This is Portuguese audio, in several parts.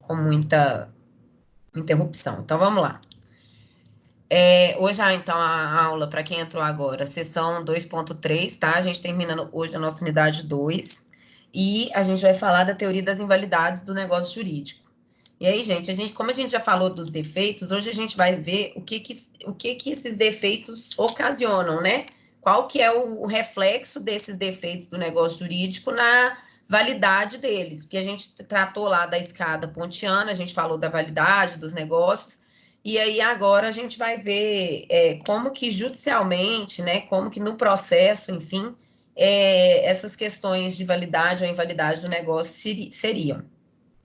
com muita interrupção. Então, vamos lá. Hoje, então, a aula, para quem entrou agora, sessão 2.3, tá? A gente termina hoje a nossa unidade 2, e a gente vai falar da teoria das invalidades do negócio jurídico. E aí, gente, como a gente já falou dos defeitos, hoje a gente vai ver o que esses defeitos ocasionam, né? Qual que é o reflexo desses defeitos do negócio jurídico na validade deles, porque a gente tratou lá da escada pontiana, a gente falou da validade dos negócios, e aí agora a gente vai ver como que judicialmente, né, como que no processo, enfim, essas questões de validade ou invalidade do negócio seriam.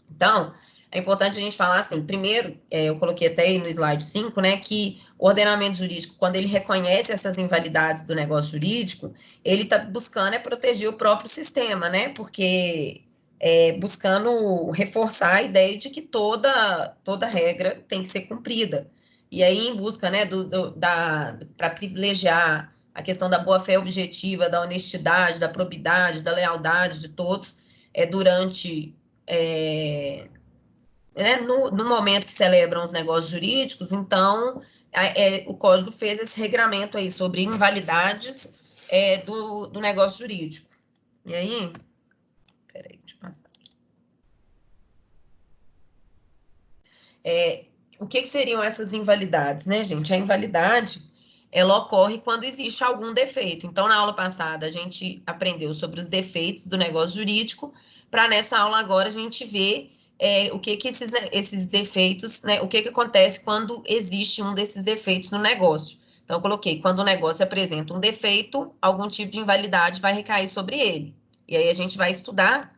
Então, é importante a gente falar assim, primeiro, eu coloquei até aí no slide 5, né, que o ordenamento jurídico, quando ele reconhece essas invalidades do negócio jurídico, ele está buscando proteger o próprio sistema, né, porque buscando reforçar a ideia de que toda regra tem que ser cumprida. E aí, em busca, né, para privilegiar a questão da boa-fé objetiva, da honestidade, da probidade, da lealdade de todos, durante no momento que celebram os negócios jurídicos, então o Código fez esse regramento aí sobre invalidades do negócio jurídico. E aí, peraí, deixa eu passar. O que seriam essas invalidades, né, gente? A invalidade, ela ocorre quando existe algum defeito. Então, na aula passada, a gente aprendeu sobre os defeitos do negócio jurídico, para nessa aula agora a gente ver o que esses defeitos, né, o que acontece quando existe um desses defeitos no negócio. Então, eu coloquei, quando o negócio apresenta um defeito, algum tipo de invalidade vai recair sobre ele. E aí a gente vai estudar,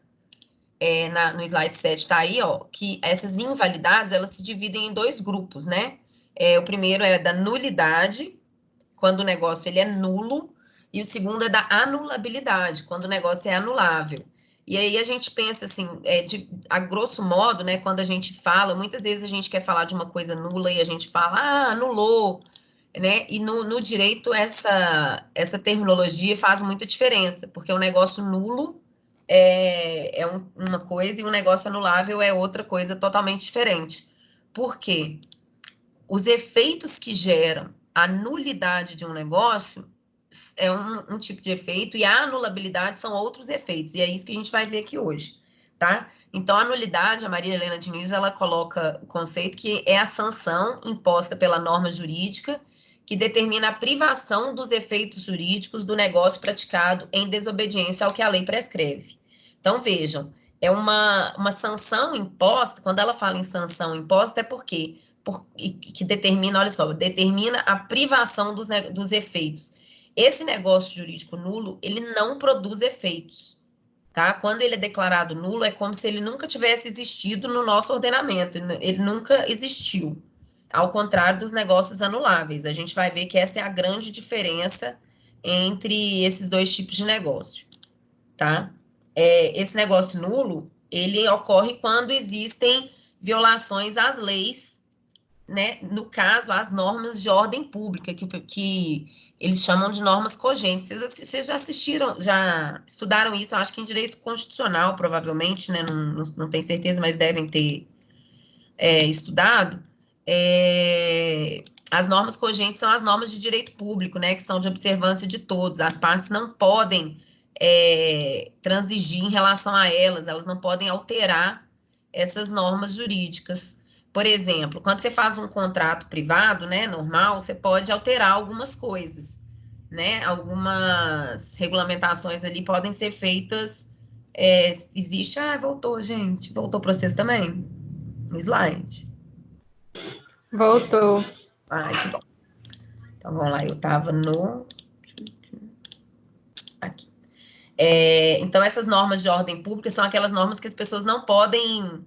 no slide 7 está aí, ó, que essas invalidades, elas se dividem em dois grupos, né? O primeiro é da nulidade, quando o negócio ele é nulo, e o segundo é da anulabilidade, quando o negócio é anulável. E aí a gente pensa assim, a grosso modo, né, quando a gente fala, muitas vezes a gente quer falar de uma coisa nula e a gente fala, anulou, né? E no direito essa terminologia faz muita diferença, porque o negócio nulo uma coisa e um negócio anulável é outra coisa totalmente diferente. Por quê? Os efeitos que geram a nulidade de um negócio é um tipo de efeito, e a anulabilidade são outros efeitos, e é isso que a gente vai ver aqui hoje, tá? Então, a nulidade, a Maria Helena Diniz, ela coloca o conceito que é a sanção imposta pela norma jurídica que determina a privação dos efeitos jurídicos do negócio praticado em desobediência ao que a lei prescreve. Então, vejam, é uma sanção imposta, quando ela fala em sanção imposta, é porque que determina, olha só, determina a privação dos efeitos. Esse negócio jurídico nulo, ele não produz efeitos, tá? Quando ele é declarado nulo, é como se ele nunca tivesse existido no nosso ordenamento, ele nunca existiu. Ao contrário dos negócios anuláveis, a gente vai ver que essa é a grande diferença entre esses dois tipos de negócio, tá? Esse negócio nulo, ele ocorre quando existem violações às leis, né? No caso, as normas de ordem pública, que eles chamam de normas cogentes. Vocês já assistiram, já estudaram isso, eu acho que em direito constitucional, provavelmente, né? Não tenho certeza, mas devem ter estudado. As normas cogentes são as normas de direito público, né? Que são de observância de todos. As partes não podem transigir em relação a elas não podem alterar essas normas jurídicas. Por exemplo, quando você faz um contrato privado, né, normal, você pode alterar algumas coisas, né? Algumas regulamentações ali podem ser feitas. Existe. Voltou, gente. Voltou para vocês também? No slide. Voltou. Que bom. Então, vamos lá. Eu estava no... Aqui. Então, essas normas de ordem pública são aquelas normas que as pessoas não podem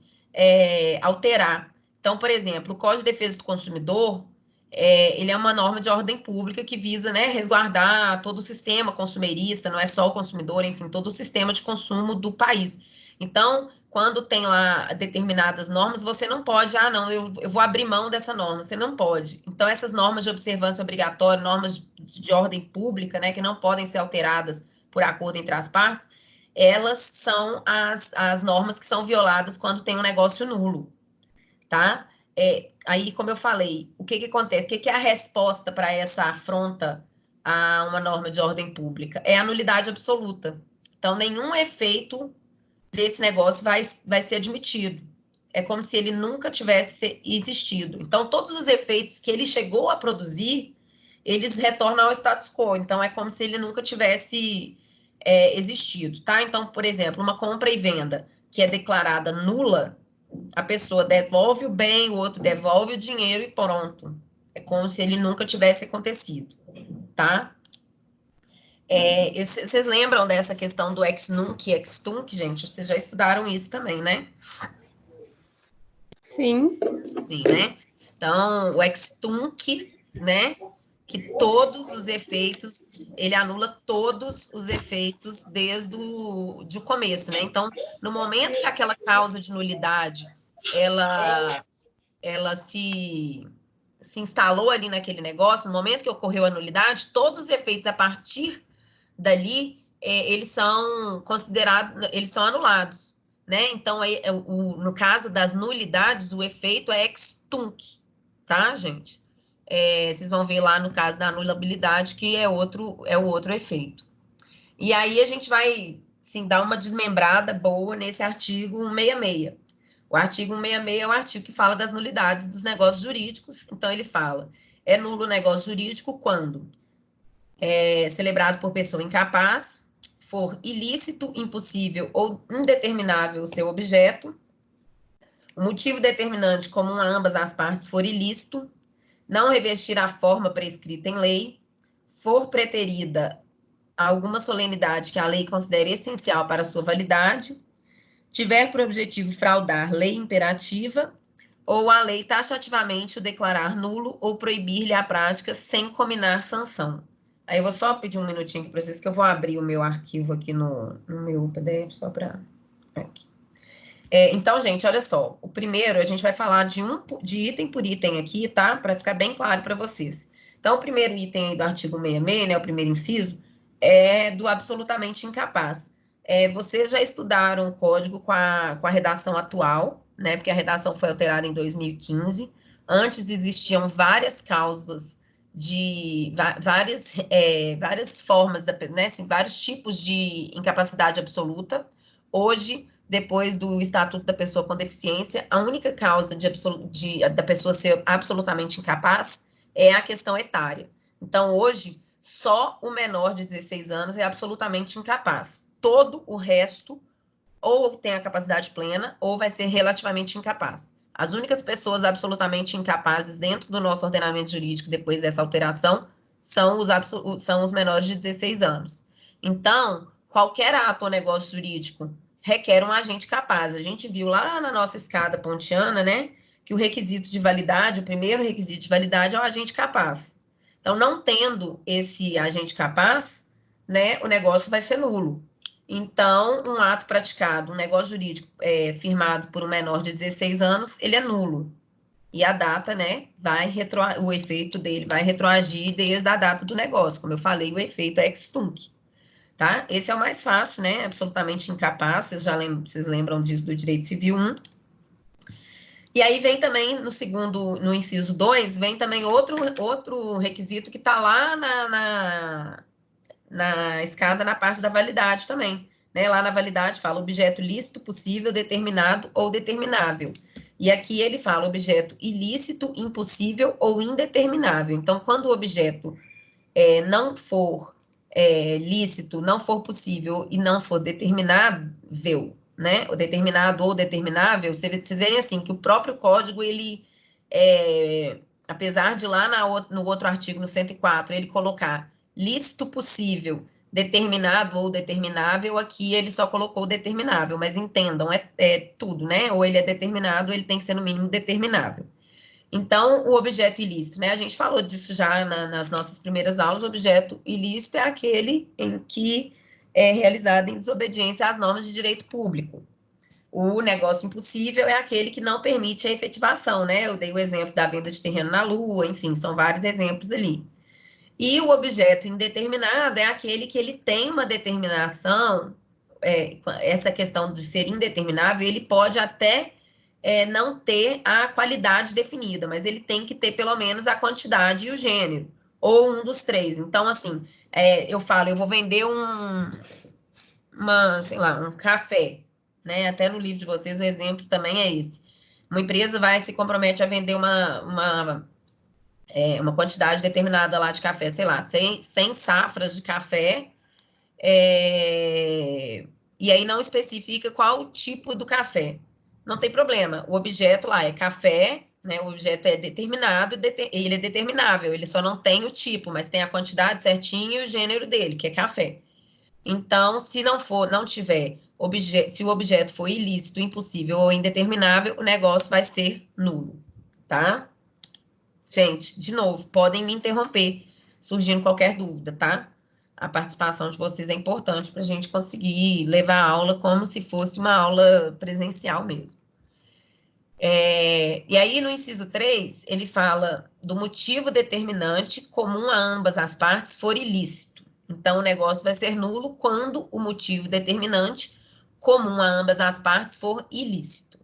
alterar. Então, por exemplo, o Código de Defesa do Consumidor, ele é uma norma de ordem pública que visa, né, resguardar todo o sistema consumerista, não é só o consumidor, enfim, todo o sistema de consumo do país. Então, quando tem lá determinadas normas, você não pode, não, eu vou abrir mão dessa norma, você não pode. Então, essas normas de observância obrigatória, normas de ordem pública, né, que não podem ser alteradas por acordo entre as partes, elas são as normas que são violadas quando tem um negócio nulo, tá? Aí, como eu falei, o que acontece? O que é a resposta para essa afronta a uma norma de ordem pública? É a nulidade absoluta. Então, nenhum efeito desse negócio vai ser admitido. É como se ele nunca tivesse existido. Então, todos os efeitos que ele chegou a produzir, eles retornam ao status quo. Então, é como se ele nunca tivesse existido, tá? Então, por exemplo, uma compra e venda que é declarada nula, a pessoa devolve o bem, o outro devolve o dinheiro e pronto. É como se ele nunca tivesse acontecido, tá? Vocês lembram dessa questão do ex nunc e ex tunc, gente? Vocês já estudaram isso também, né? Sim. Sim, né? Então, o ex tunc, né? Que todos os efeitos, ele anula todos os efeitos desde o começo, né? Então, no momento que aquela causa de nulidade, ela se instalou ali naquele negócio, no momento que ocorreu a nulidade, todos os efeitos a partir dali, eles são considerados, eles são anulados, né? Então, no caso das nulidades, o efeito é ex tunc, tá, gente? Vocês vão ver lá no caso da anulabilidade que é o outro efeito. E aí a gente vai, sim, dar uma desmembrada boa nesse artigo 166. O artigo 166 é o artigo que fala das nulidades dos negócios jurídicos. Então, ele fala, é nulo o negócio jurídico quando celebrado por pessoa incapaz, for ilícito, impossível ou indeterminável o seu objeto, o motivo determinante comum a ambas as partes for ilícito, não revestir a forma prescrita em lei, for preterida a alguma solenidade que a lei considere essencial para a sua validade, tiver por objetivo fraudar lei imperativa, ou a lei taxativamente o declarar nulo ou proibir-lhe a prática sem cominar sanção. Aí eu vou só pedir um minutinho aqui para vocês, que eu vou abrir o meu arquivo aqui no meu PDF, só para... Então, gente, olha só. O primeiro, a gente vai falar de item por item aqui, tá? Para ficar bem claro para vocês. Então, o primeiro item aí do artigo 66, né, o primeiro inciso, é do absolutamente incapaz. Vocês já estudaram o código com a redação atual, né? Porque a redação foi alterada em 2015. Antes existiam várias causas de várias formas, né? Assim, vários tipos de incapacidade absoluta. Hoje, depois do Estatuto da Pessoa com Deficiência, a única causa da pessoa ser absolutamente incapaz é a questão etária. Então, hoje, só o menor de 16 anos é absolutamente incapaz. Todo o resto ou tem a capacidade plena ou vai ser relativamente incapaz. As únicas pessoas absolutamente incapazes dentro do nosso ordenamento jurídico depois dessa alteração são os menores de 16 anos. Então, qualquer ato ou negócio jurídico requer um agente capaz. A gente viu lá na nossa escada pontiana, né, que o requisito de validade, o primeiro requisito de validade é o agente capaz. Então, não tendo esse agente capaz, né, o negócio vai ser nulo. Então, um ato praticado, um negócio jurídico firmado por um menor de 16 anos, ele é nulo. E a data, né, o efeito dele vai retroagir desde a data do negócio. Como eu falei, o efeito é ex tunc. Tá? Esse é o mais fácil, né? Absolutamente incapaz. Vocês lembram disso do direito civil 1. E aí vem também no inciso 2, vem também outro requisito que está lá na escada, na parte da validade também. Né? Lá na validade fala objeto lícito, possível, determinado ou determinável. E aqui ele fala objeto ilícito, impossível ou indeterminável. Então, quando o objeto não for lícito, não for possível e não for determinável, né? O determinado ou determinável, vocês verem assim, que o próprio código, ele, apesar de lá no outro artigo, no 104, ele colocar lícito possível, determinado ou determinável, aqui ele só colocou determinável, mas entendam, é tudo, né? Ou ele é determinado, ou ele tem que ser no mínimo determinável. Então, o objeto ilícito, né? A gente falou disso já nas nossas primeiras aulas. O objeto ilícito é aquele em que é realizado em desobediência às normas de direito público. O negócio impossível é aquele que não permite a efetivação, né? Eu dei o exemplo da venda de terreno na Lua, enfim, são vários exemplos ali. E o objeto indeterminado é aquele que ele tem uma determinação, essa questão de ser indeterminável, ele pode até não ter a qualidade definida, mas ele tem que ter pelo menos a quantidade e o gênero, ou um dos três. Então, assim, eu falo, eu vou vender sei lá, um café, né? Até no livro de vocês o exemplo também é esse. Uma empresa vai se compromete a vender uma quantidade determinada lá de café, sei lá, 100 safras de café, e aí não especifica qual o tipo do café. Não tem problema, o objeto lá é café, né? O objeto é determinado, ele é determinável, ele só não tem o tipo, mas tem a quantidade certinha e o gênero dele, que é café. Então, se não tiver se o objeto for ilícito, impossível ou indeterminável, o negócio vai ser nulo, tá? Gente, de novo, podem me interromper surgindo qualquer dúvida, tá? A participação de vocês é importante para a gente conseguir levar a aula como se fosse uma aula presencial mesmo. E aí, no inciso 3, ele fala do motivo determinante comum a ambas as partes for ilícito. Então, o negócio vai ser nulo quando o motivo determinante comum a ambas as partes for ilícito.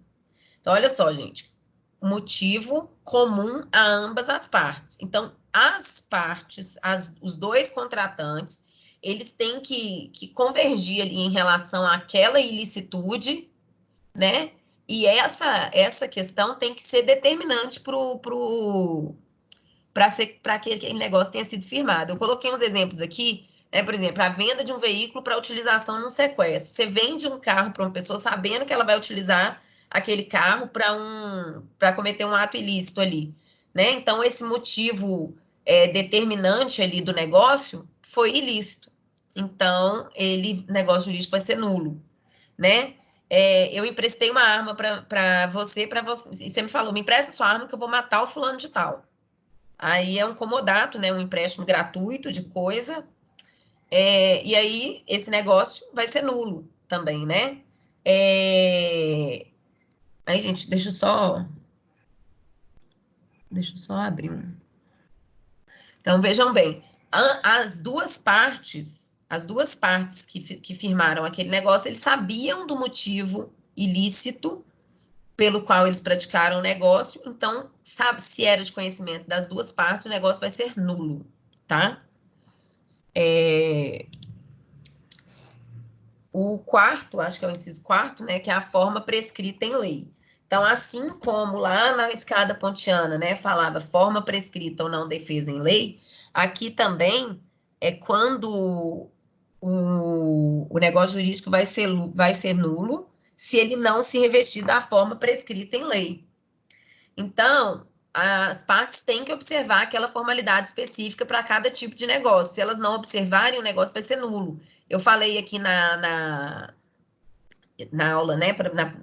Então, olha só, gente. Motivo comum a ambas as partes. Então, as partes, os dois contratantes, eles têm que convergir ali em relação àquela ilicitude, né? E essa questão tem que ser determinante para que aquele negócio tenha sido firmado. Eu coloquei uns exemplos aqui, né? Por exemplo, a venda de um veículo para utilização num sequestro. Você vende um carro para uma pessoa sabendo que ela vai utilizar aquele carro para cometer um ato ilícito ali, né? Então, esse motivo determinante ali do negócio foi ilícito. Então, negócio jurídico vai ser nulo, né? Eu emprestei uma arma para você, e você me falou, me empresta sua arma que eu vou matar o fulano de tal. Aí é um comodato, né? Um empréstimo gratuito de coisa. E aí esse negócio vai ser nulo também, né? Aí, gente, deixa eu só abrir um. Então, vejam bem, as duas partes que firmaram aquele negócio, eles sabiam do motivo ilícito pelo qual eles praticaram o negócio, então, sabe, se era de conhecimento das duas partes, o negócio vai ser nulo, tá? O quarto, acho que é o inciso quarto, né, que é a forma prescrita em lei. Então, assim como lá na escada pontiana, né, falava forma prescrita ou não defesa em lei, aqui também é quando o negócio jurídico vai ser nulo se ele não se revestir da forma prescrita em lei. Então, as partes têm que observar aquela formalidade específica para cada tipo de negócio. Se elas não observarem, o negócio vai ser nulo. Eu falei aqui na aula, né,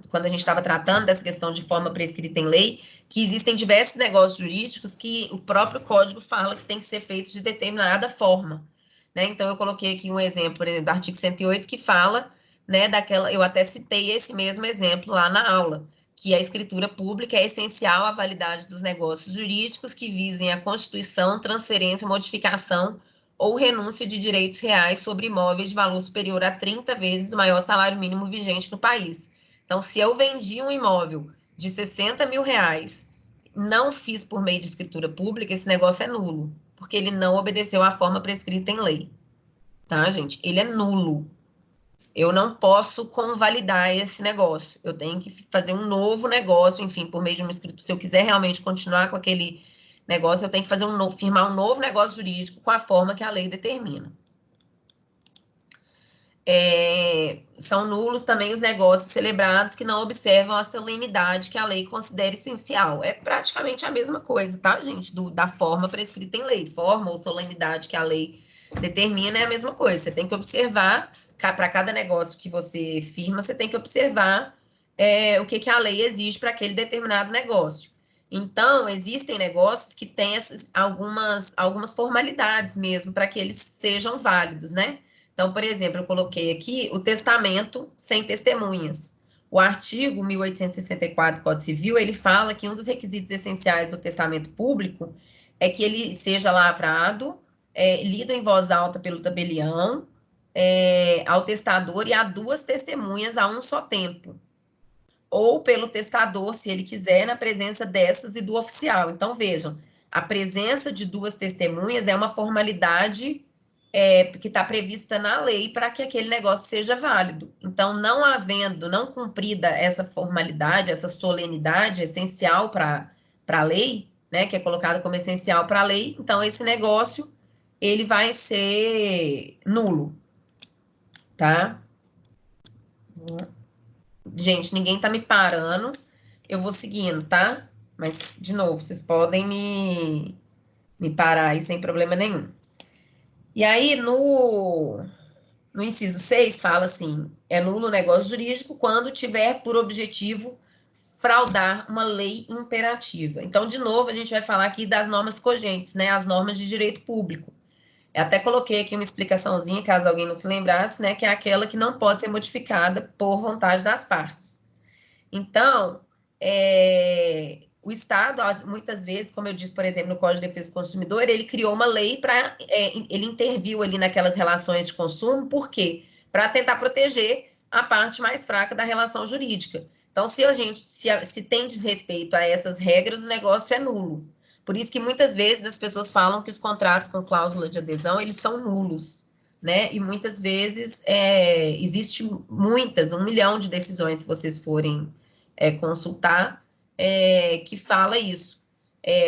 quando a gente estava tratando dessa questão de forma prescrita em lei, que existem diversos negócios jurídicos que o próprio código fala que tem que ser feitos de determinada forma, né? Então, eu coloquei aqui um exemplo, por exemplo, do artigo 108, que fala, né, eu até citei esse mesmo exemplo lá na aula, que a escritura pública é essencial à validade dos negócios jurídicos que visem a constituição, transferência, modificação ou renúncia de direitos reais sobre imóveis de valor superior a 30 vezes o maior salário mínimo vigente no país. Então, se eu vendi um imóvel de 60 mil reais, não fiz por meio de escritura pública, esse negócio é nulo, porque ele não obedeceu à forma prescrita em lei. Tá, gente? Ele é nulo. Eu não posso convalidar esse negócio. Eu tenho que fazer um novo negócio, enfim, por meio de uma escritura. Se eu quiser realmente continuar com aquele negócio, eu tenho que firmar um novo negócio jurídico com a forma que a lei determina. São nulos também os negócios celebrados que não observam a solenidade que a lei considera essencial. É praticamente a mesma coisa, tá, gente? Da forma prescrita em lei. Forma ou solenidade que a lei determina é a mesma coisa. Você tem que observar, para cada negócio que você firma, você tem que observar o que a lei exige para aquele determinado negócio. Então, existem negócios que têm algumas formalidades mesmo para que eles sejam válidos, né? Então, por exemplo, eu coloquei aqui o testamento sem testemunhas. O artigo 1864 do Código Civil, ele fala que um dos requisitos essenciais do testamento público é que ele seja lavrado, lido em voz alta pelo tabelião, ao testador e a duas testemunhas a um só tempo. ou pelo testador, se ele quiser, na presença dessas e do oficial. Então, vejam, a presença de duas testemunhas é uma formalidade que está prevista na lei para que aquele negócio seja válido. Então, não havendo, não cumprida essa formalidade, essa solenidade essencial para a lei, né, que é colocada como essencial para a lei, então esse negócio ele vai ser nulo, tá? Gente, ninguém tá me parando, eu vou seguindo, tá? Mas, de novo, vocês podem me parar aí sem problema nenhum. E aí, no inciso 6, fala assim: é nulo o negócio jurídico quando tiver por objetivo fraudar uma lei imperativa. Então, de novo, a gente vai falar aqui das normas cogentes, né? As normas de direito público. Eu até coloquei aqui uma explicaçãozinha, caso alguém não se lembrasse, né? Que é aquela que não pode ser modificada por vontade das partes. Então, o Estado, muitas vezes, como eu disse, por exemplo, no Código de Defesa do Consumidor, ele criou uma lei para. Ele interviu ali naquelas relações de consumo, por quê? Para tentar proteger a parte mais fraca da relação jurídica. Então, se tem desrespeito a essas regras, o negócio é nulo. Por isso que muitas vezes as pessoas falam que os contratos com cláusula de adesão, eles são nulos, né? E muitas vezes existe 1 milhão de decisões, se vocês forem consultar, que fala isso.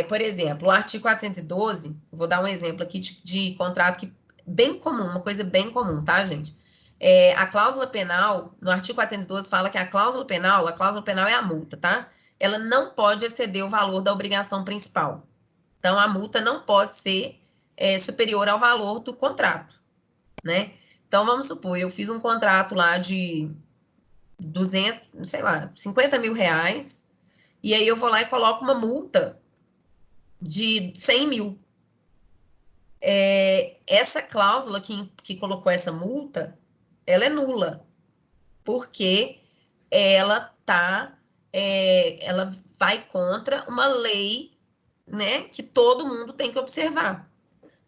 Por exemplo, o artigo 412, vou dar um exemplo aqui de contrato que bem comum, uma coisa bem comum, tá, gente? A cláusula penal, no artigo 412, fala que a cláusula penal é a multa, tá? Ela não pode exceder o valor da obrigação principal. Então, a multa não pode ser superior ao valor do contrato, né? Então, vamos supor, eu fiz um contrato lá de 200, sei lá, 50 mil reais, e aí eu vou lá e coloco uma multa de 100 mil. Essa cláusula que colocou essa multa, ela é nula, porque ela vai contra uma lei, né, que todo mundo tem que observar.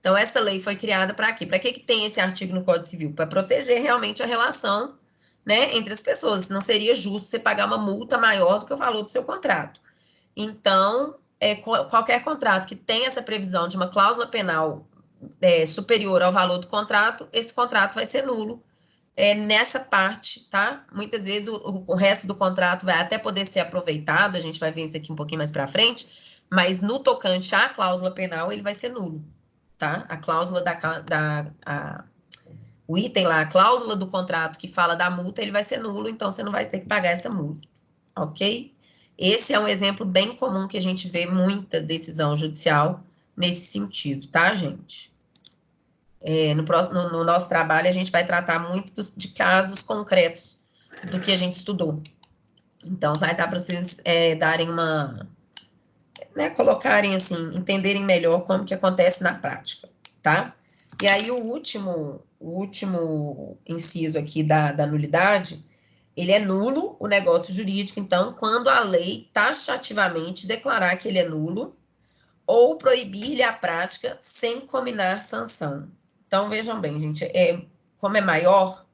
Então, essa lei foi criada para quê? Para que tem esse artigo no Código Civil? Para proteger realmente a relação, né, entre as pessoas. Não seria justo você pagar uma multa maior do que o valor do seu contrato. Então, qualquer contrato que tenha essa previsão de uma cláusula penal superior ao valor do contrato, esse contrato vai ser nulo nessa parte, tá? Muitas vezes o resto do contrato vai até poder ser aproveitado, a gente vai ver isso aqui um pouquinho mais para frente, mas no tocante à cláusula penal, ele vai ser nulo, tá? A cláusula o item lá, a cláusula do contrato que fala da multa, ele vai ser nulo, então você não vai ter que pagar essa multa, ok? Esse é um exemplo bem comum que a gente vê muita decisão judicial nesse sentido, tá, gente? No nosso trabalho, a gente vai tratar muito de casos concretos do que a gente estudou. Então, vai dar para vocês darem né, colocarem assim, entenderem melhor como que acontece na prática, tá? E aí, o último inciso aqui da nulidade, ele é nulo, o negócio jurídico, então, quando a lei taxativamente declarar que ele é nulo ou proibir-lhe a prática sem combinar sanção. Então, vejam bem, gente, como é maior,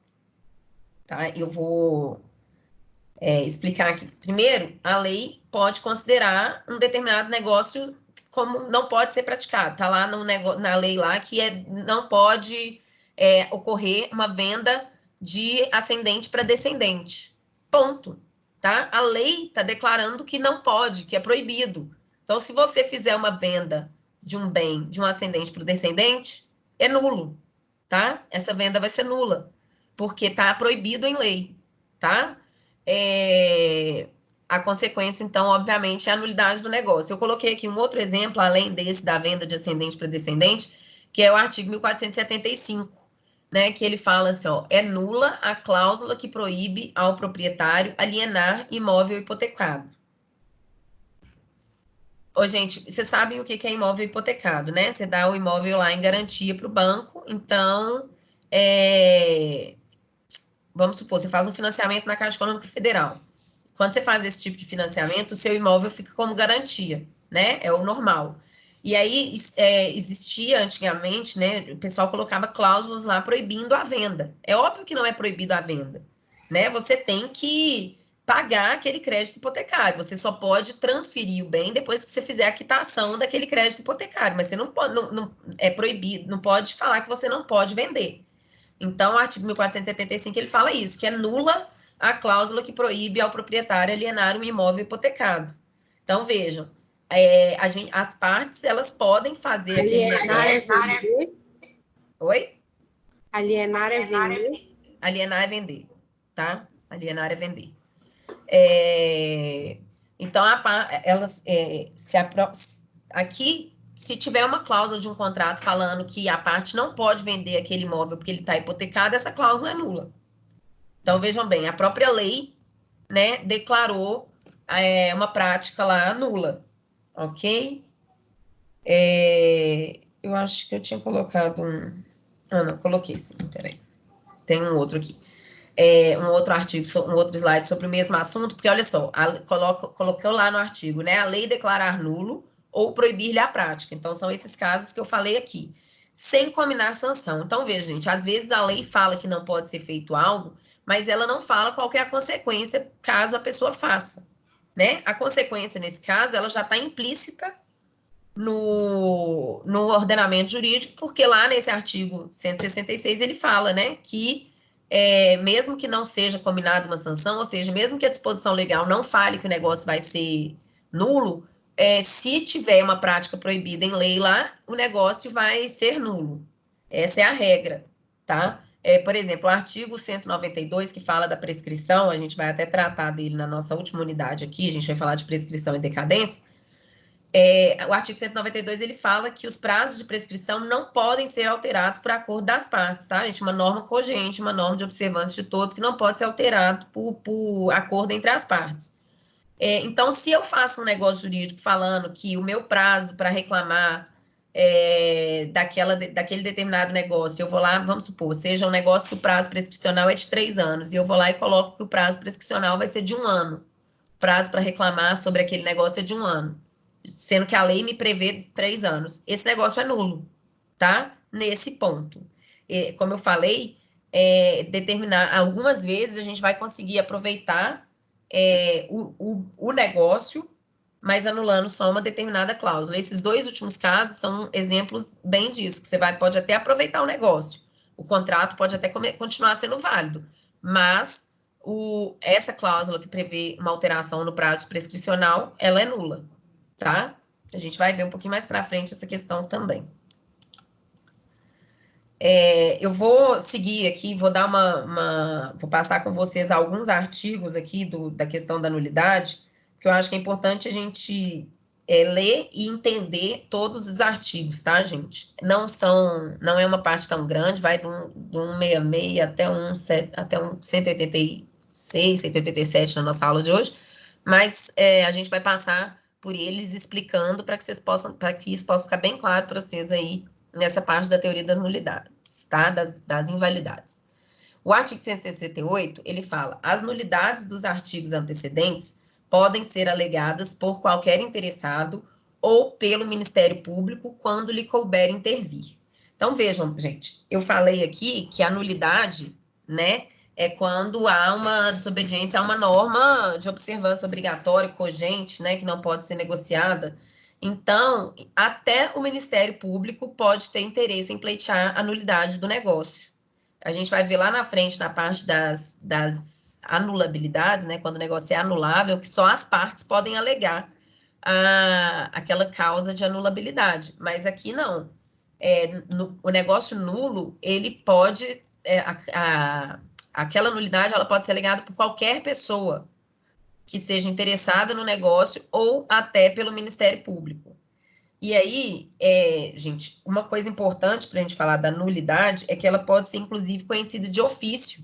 tá? Eu vou explicar aqui. Primeiro, a lei pode considerar um determinado negócio como não pode ser praticado. Tá lá na lei lá que não pode ocorrer uma venda de ascendente para descendente. Ponto. Tá? A lei está declarando que não pode, que é proibido. Então, se você fizer uma venda de um bem de um ascendente para o descendente, é nulo, tá? Essa venda vai ser nula, porque está proibido em lei, tá? A consequência, então, obviamente, é a nulidade do negócio. Eu coloquei aqui um outro exemplo, além desse da venda de ascendente para descendente, que é o artigo 1475, né, que ele fala assim, ó, é nula a cláusula que proíbe ao proprietário alienar imóvel hipotecado. Ô, gente, vocês sabem o que é imóvel hipotecado, né? Você dá o imóvel lá em garantia para o banco, então, vamos supor, você faz um financiamento na Caixa Econômica Federal. Quando você faz esse tipo de financiamento, o seu imóvel fica como garantia, né? É o normal. E aí, existia antigamente, né? O pessoal colocava cláusulas lá proibindo a venda. É óbvio que não é proibido a venda, né? Você tem que pagar aquele crédito hipotecário. Você só pode transferir o bem depois que você fizer a quitação daquele crédito hipotecário, mas você não pode, é proibido, não pode falar que você não pode vender. Então, o artigo 1475 ele fala isso, que é nula a cláusula que proíbe ao proprietário alienar um imóvel hipotecado. Então, vejam, as partes elas podem fazer aquele negócio. Alienar é vender? Oi? Alienar é vender? Alienar é vender, tá? Alienar é vender. Então, elas, aqui, se tiver uma cláusula de um contrato falando que a parte não pode vender aquele imóvel porque ele está hipotecado, essa cláusula é nula. Então, vejam bem, a própria lei, né, declarou uma prática lá nula, ok? Eu acho que eu tinha colocado um... Ah, não, coloquei sim, peraí. Tem um outro aqui. Um outro artigo, um outro slide sobre o mesmo assunto, porque olha só, colocou lá no artigo, né? A lei declarar nulo ou proibir-lhe a prática. Então, são esses casos que eu falei aqui, sem combinar sanção. Então, veja, gente, às vezes a lei fala que não pode ser feito algo, mas ela não fala qual que é a consequência caso a pessoa faça, né? A consequência, nesse caso, ela já está implícita no ordenamento jurídico, porque lá nesse artigo 166 ele fala, né, que mesmo que não seja combinada uma sanção, ou seja, mesmo que a disposição legal não fale que o negócio vai ser nulo, se tiver uma prática proibida em lei lá, o negócio vai ser nulo. Essa é a regra, tá? Por exemplo, o artigo 192, que fala da prescrição, a gente vai até tratar dele na nossa última unidade aqui, a gente vai falar de prescrição e decadência. O artigo 192, ele fala que os prazos de prescrição não podem ser alterados por acordo das partes, tá, gente? Uma norma cogente, uma norma de observância de todos, que não pode ser alterado por acordo entre as partes. Então, se eu faço um negócio jurídico falando que o meu prazo para reclamar daquele determinado negócio, eu vou lá, vamos supor, seja um negócio que o prazo prescricional é de 3 anos, e eu vou lá e coloco que o prazo prescricional vai ser de 1 ano. O prazo para reclamar sobre aquele negócio é de 1 ano, sendo que a lei me prevê 3 anos. Esse negócio é nulo, tá? Nesse ponto. Como eu falei, determinar, algumas vezes a gente vai conseguir aproveitar o negócio, mas anulando só uma determinada cláusula. Esses 2 últimos casos são exemplos bem disso, que você pode até aproveitar o negócio. O contrato pode até continuar sendo válido, mas essa cláusula que prevê uma alteração no prazo prescricional, ela é nula, tá? A gente vai ver um pouquinho mais para frente essa questão também. Eu vou seguir aqui, vou dar vou passar com vocês alguns artigos aqui da questão da nulidade, que eu acho que é importante a gente ler e entender todos os artigos, tá, gente? Não é uma parte tão grande, vai do 166 até um 186, 187 na nossa aula de hoje, mas a gente vai passar por eles explicando para que isso possa ficar bem claro para vocês aí nessa parte da teoria das nulidades, tá? Das invalidades. O artigo 168, ele fala: as nulidades dos artigos antecedentes podem ser alegadas por qualquer interessado ou pelo Ministério Público quando lhe couber intervir. Então, vejam, gente, eu falei aqui que a nulidade, né, é quando há uma desobediência a uma norma de observância obrigatória, cogente, né, que não pode ser negociada. Então, até o Ministério Público pode ter interesse em pleitear a nulidade do negócio. A gente vai ver lá na frente, na parte das anulabilidades, né, quando o negócio é anulável, que só as partes podem alegar aquela causa de anulabilidade. Mas aqui não. O negócio nulo, ele pode... aquela nulidade, ela pode ser alegada por qualquer pessoa que seja interessada no negócio ou até pelo Ministério Público. E aí, gente, uma coisa importante para a gente falar da nulidade é que ela pode ser, inclusive, conhecida de ofício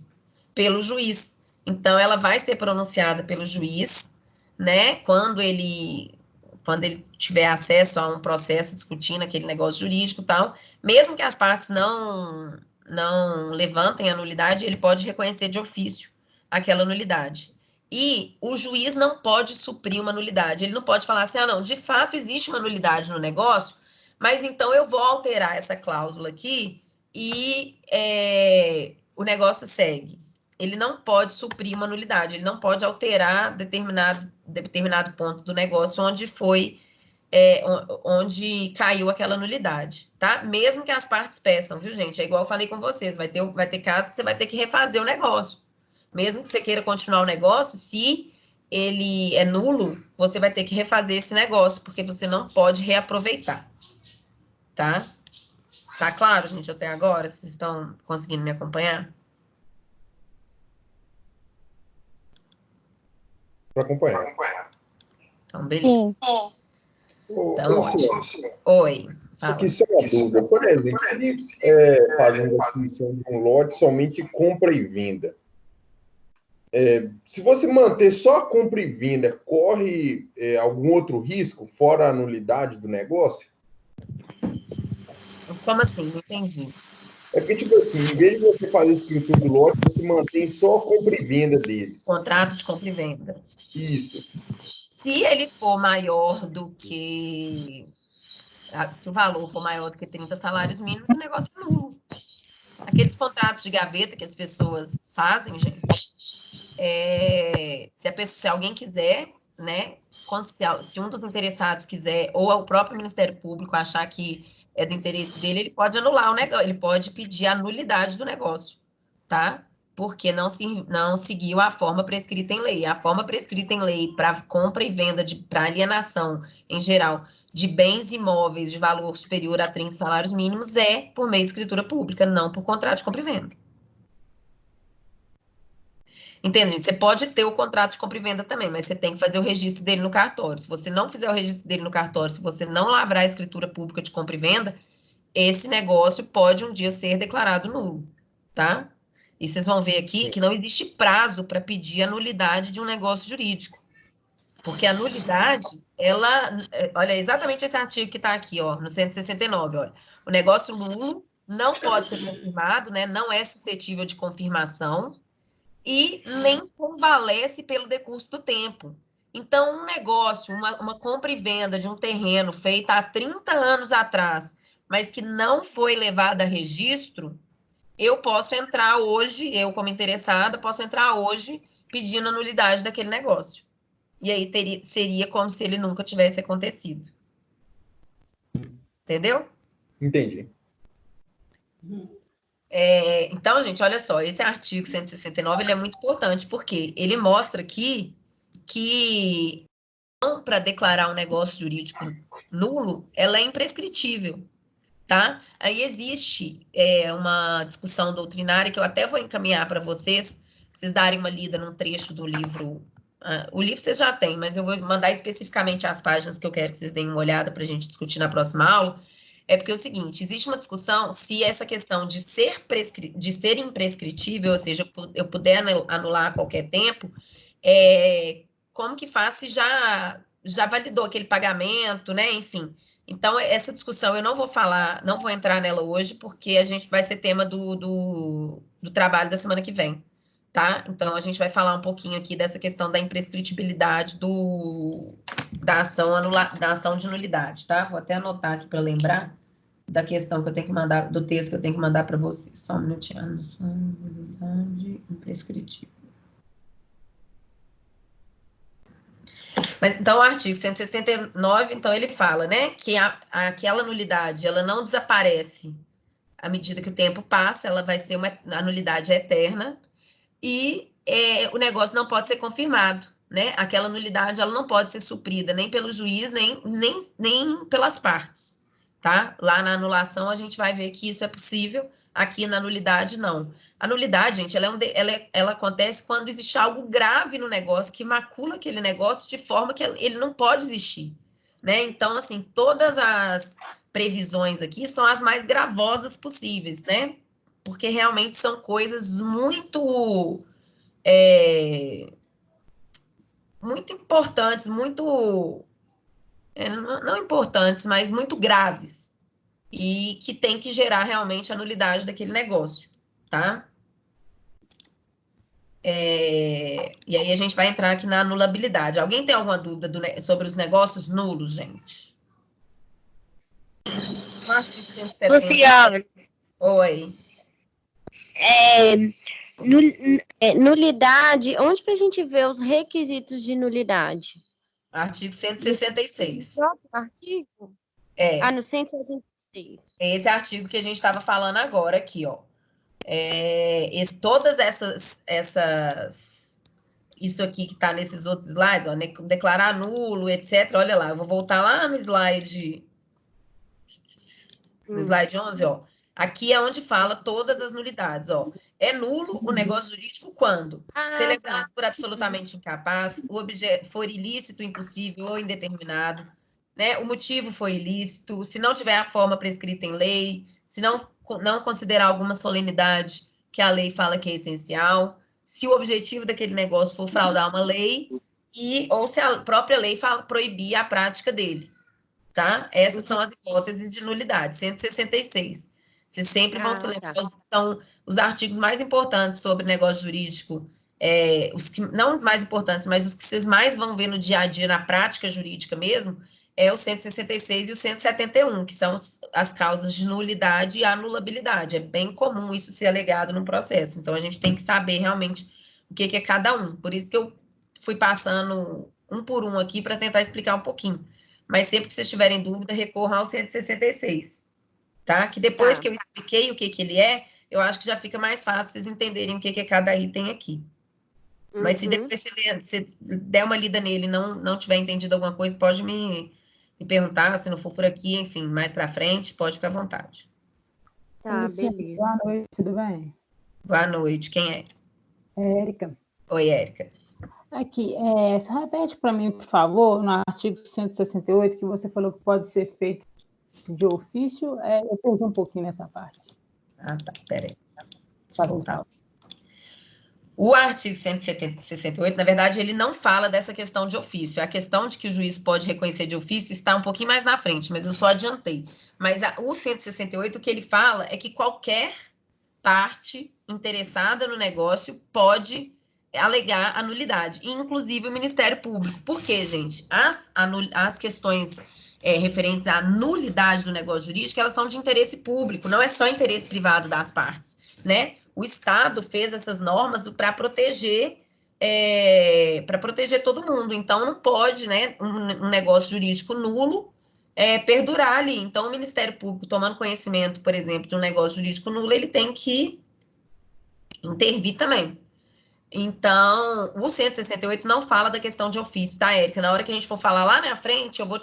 pelo juiz. Então, ela vai ser pronunciada pelo juiz, né, quando ele tiver acesso a um processo discutindo aquele negócio jurídico e tal, mesmo que as partes não levantem a nulidade, ele pode reconhecer de ofício aquela nulidade. E o juiz não pode suprir uma nulidade. Ele não pode falar assim, não, de fato existe uma nulidade no negócio, mas então eu vou alterar essa cláusula aqui e o negócio segue. ele não pode suprir uma nulidade, ele não pode alterar determinado ponto do negócio onde caiu aquela nulidade, tá? Mesmo que as partes peçam, viu, gente? É igual eu falei com vocês, vai ter casos que você vai ter que refazer o negócio. Mesmo que você queira continuar o negócio, se ele é nulo, você vai ter que refazer esse negócio, porque você não pode reaproveitar, tá? Tá claro, gente, até agora? Vocês estão conseguindo me acompanhar? Para acompanhar. Então, beleza. Então, Luciano, oi, fala. aqui só uma dúvida. Por exemplo, se fazendo a aquisição de um lote somente compra e venda, se você manter só a compra e venda, corre algum outro risco, fora a nulidade do negócio? Como assim? Não entendi. É porque, tipo assim, em vez de você fazer a escritura do lote, você mantém só a compra e venda dele. Contrato de compra e venda. Isso. Se ele for maior do que... Se o valor for maior do que 30 salários mínimos, o negócio é nulo. Aqueles contratos de gaveta que as pessoas fazem, gente, se alguém quiser, né, se um dos interessados quiser, ou o próprio Ministério Público achar que é do interesse dele, ele pode anular o negócio, ele pode pedir a nulidade do negócio, tá? Porque não seguiu a forma prescrita em lei. A forma prescrita em lei para compra e venda, para alienação, em geral, de bens imóveis de valor superior a 30 salários mínimos é por meio de escritura pública, não por contrato de compra e venda. Entende, gente? Você pode ter o contrato de compra e venda também, mas você tem que fazer o registro dele no cartório. Se você não fizer o registro dele no cartório, se você não lavrar a escritura pública de compra e venda, esse negócio pode um dia ser declarado nulo, tá? E vocês vão ver aqui que não existe prazo para pedir a nulidade de um negócio jurídico. Porque a nulidade, olha, exatamente esse artigo que está aqui, ó, no 169, olha. O negócio nulo não pode ser confirmado, né? Não é suscetível de confirmação e nem convalesce pelo decurso do tempo. Então, um negócio, uma compra e venda de um terreno feita há 30 anos atrás, mas que não foi levada a registro, eu posso entrar hoje, eu como interessada, posso entrar hoje pedindo a nulidade daquele negócio. E aí seria como se ele nunca tivesse acontecido. Entendeu? Entendi. Então, gente, olha só, esse artigo 169 ele é muito importante, porque ele mostra aqui que para declarar um negócio jurídico nulo, ela é imprescritível, tá? Aí existe uma discussão doutrinária que eu até vou encaminhar para vocês darem uma lida num trecho do livro. O livro vocês já têm, mas eu vou mandar especificamente as páginas que eu quero que vocês deem uma olhada para a gente discutir na próxima aula. É porque é o seguinte, existe uma discussão se essa questão de ser imprescritível, ou seja, eu puder anular a qualquer tempo, como que faz se já validou aquele pagamento, né? Enfim. Então, essa discussão eu não vou falar, não vou entrar nela hoje, porque a gente vai ser tema do trabalho da semana que vem, tá? Então, a gente vai falar um pouquinho aqui dessa questão da imprescritibilidade da ação de nulidade, tá? Vou até anotar aqui para lembrar da questão que eu tenho que mandar, do texto que eu tenho que mandar para você. Só um minutinho. Ação de nulidade imprescritível. Mas, então, o artigo 169, então, ele fala, né, que aquela nulidade, ela não desaparece à medida que o tempo passa, ela vai ser a nulidade eterna, e o negócio não pode ser confirmado, né? Aquela nulidade, ela não pode ser suprida nem pelo juiz, nem pelas partes, tá? Lá na anulação, a gente vai ver que isso é possível, aqui na nulidade, não. A nulidade, gente, ela acontece quando existe algo grave no negócio, que macula aquele negócio de forma que ele não pode existir, né? Então, assim, todas as previsões aqui são as mais gravosas possíveis, né? Porque realmente são coisas muito importantes, não importantes, mas muito graves, e que tem que gerar realmente a nulidade daquele negócio, tá? E aí a gente vai entrar aqui na anulabilidade. Alguém tem alguma dúvida sobre os negócios nulos, gente? No artigo 170. Luciano, Oi. Nulidade, onde que a gente vê os requisitos de nulidade? Artigo No 166. próprio artigo? É, No 166. esse artigo que a gente estava falando agora aqui, ó. Todas isso aqui que está nesses outros slides, ó, declarar nulo, etc. Olha lá, eu vou voltar lá no slide 11, ó. Aqui é onde fala todas as nulidades, ó. É nulo o negócio jurídico quando celebrado por absolutamente incapaz, o objeto for ilícito, impossível ou indeterminado, né? O motivo foi ilícito, se não tiver a forma prescrita em lei, se não considerar alguma solenidade que a lei fala que é essencial, se o objetivo daquele negócio for fraudar uma lei ou se a própria lei proibir a prática dele. Tá? Essas são as hipóteses de nulidade, 166. Vocês sempre vão se lembrar, são os artigos mais importantes sobre negócio jurídico, não os mais importantes, mas os que vocês mais vão ver no dia a dia, na prática jurídica mesmo, é o 166 e o 171, que são as causas de nulidade e anulabilidade. É bem comum isso ser alegado no processo, então a gente tem que saber realmente o que é cada um. Por isso que eu fui passando um por um aqui para tentar explicar um pouquinho. Mas sempre que vocês tiverem dúvida, recorram ao 166, tá? Que depois que eu expliquei o que ele é, eu acho que já fica mais fácil vocês entenderem o que é cada item aqui. Mas se depois você der uma lida nele e não tiver entendido alguma coisa, pode me perguntar, se não for por aqui, enfim, mais para frente, pode ficar à vontade. Tá, beleza. Boa noite, tudo bem? Boa noite, quem é? Érica. Oi, Érica. Aqui, só repete para mim, por favor, no artigo 168, que você falou que pode ser feito de ofício. Eu perdi um pouquinho nessa parte. Ah, tá, peraí. Deixa eu voltar. O artigo 168, na verdade, ele não fala dessa questão de ofício. A questão de que o juiz pode reconhecer de ofício está um pouquinho mais na frente, mas eu só adiantei. Mas o 168, o que ele fala é que qualquer parte interessada no negócio pode alegar a nulidade, inclusive o Ministério Público. Por quê, gente? As questões referentes à nulidade do negócio jurídico, elas são de interesse público, não é só interesse privado das partes, né? O Estado fez essas normas para proteger todo mundo. Então, não pode, né, um negócio jurídico nulo perdurar ali. Então, o Ministério Público, tomando conhecimento, por exemplo, de um negócio jurídico nulo, ele tem que intervir também. Então, o 168 não fala da questão de ofício, tá, Érica? Na hora que a gente for falar lá na frente, eu vou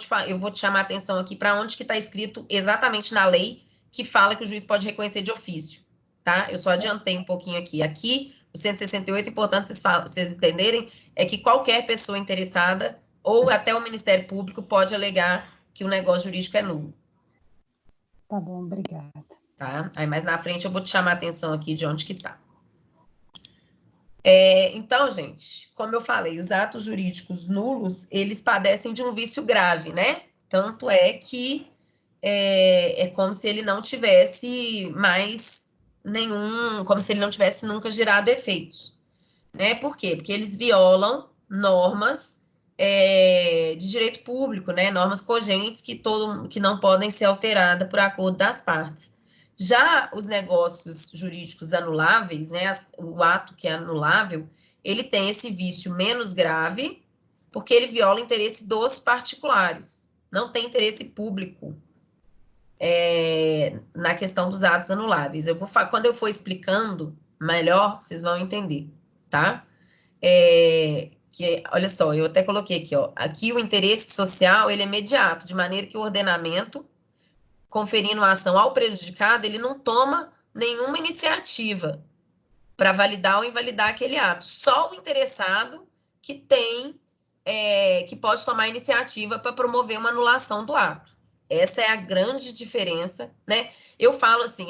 te chamar a atenção aqui para onde que está escrito exatamente na lei que fala que o juiz pode reconhecer de ofício, tá? Eu só adiantei um pouquinho aqui. Aqui, o 168, importante vocês entenderem, é que qualquer pessoa interessada ou até o Ministério Público pode alegar que o negócio jurídico é nulo. Tá bom, obrigada. Tá? Aí mais na frente eu vou te chamar a atenção aqui de onde que tá. Então, gente, como eu falei, os atos jurídicos nulos, eles padecem de um vício grave, né? Tanto é que é como se ele não tivesse mais como se ele não tivesse nunca gerado efeitos, né? Por quê? Porque eles violam normas de direito público, né? Normas cogentes que não podem ser alteradas por acordo das partes. Já os negócios jurídicos anuláveis, né, o ato que é anulável, ele tem esse vício menos grave, porque ele viola o interesse dos particulares, não tem interesse público na questão dos atos anuláveis. Quando eu for explicando melhor, vocês vão entender, tá? Olha só, eu até coloquei aqui, ó, aqui o interesse social, ele é imediato, de maneira que o ordenamento conferindo a ação ao prejudicado, ele não toma nenhuma iniciativa para validar ou invalidar aquele ato. Só o interessado que que pode tomar iniciativa para promover uma anulação do ato. Essa é a grande diferença, né? Eu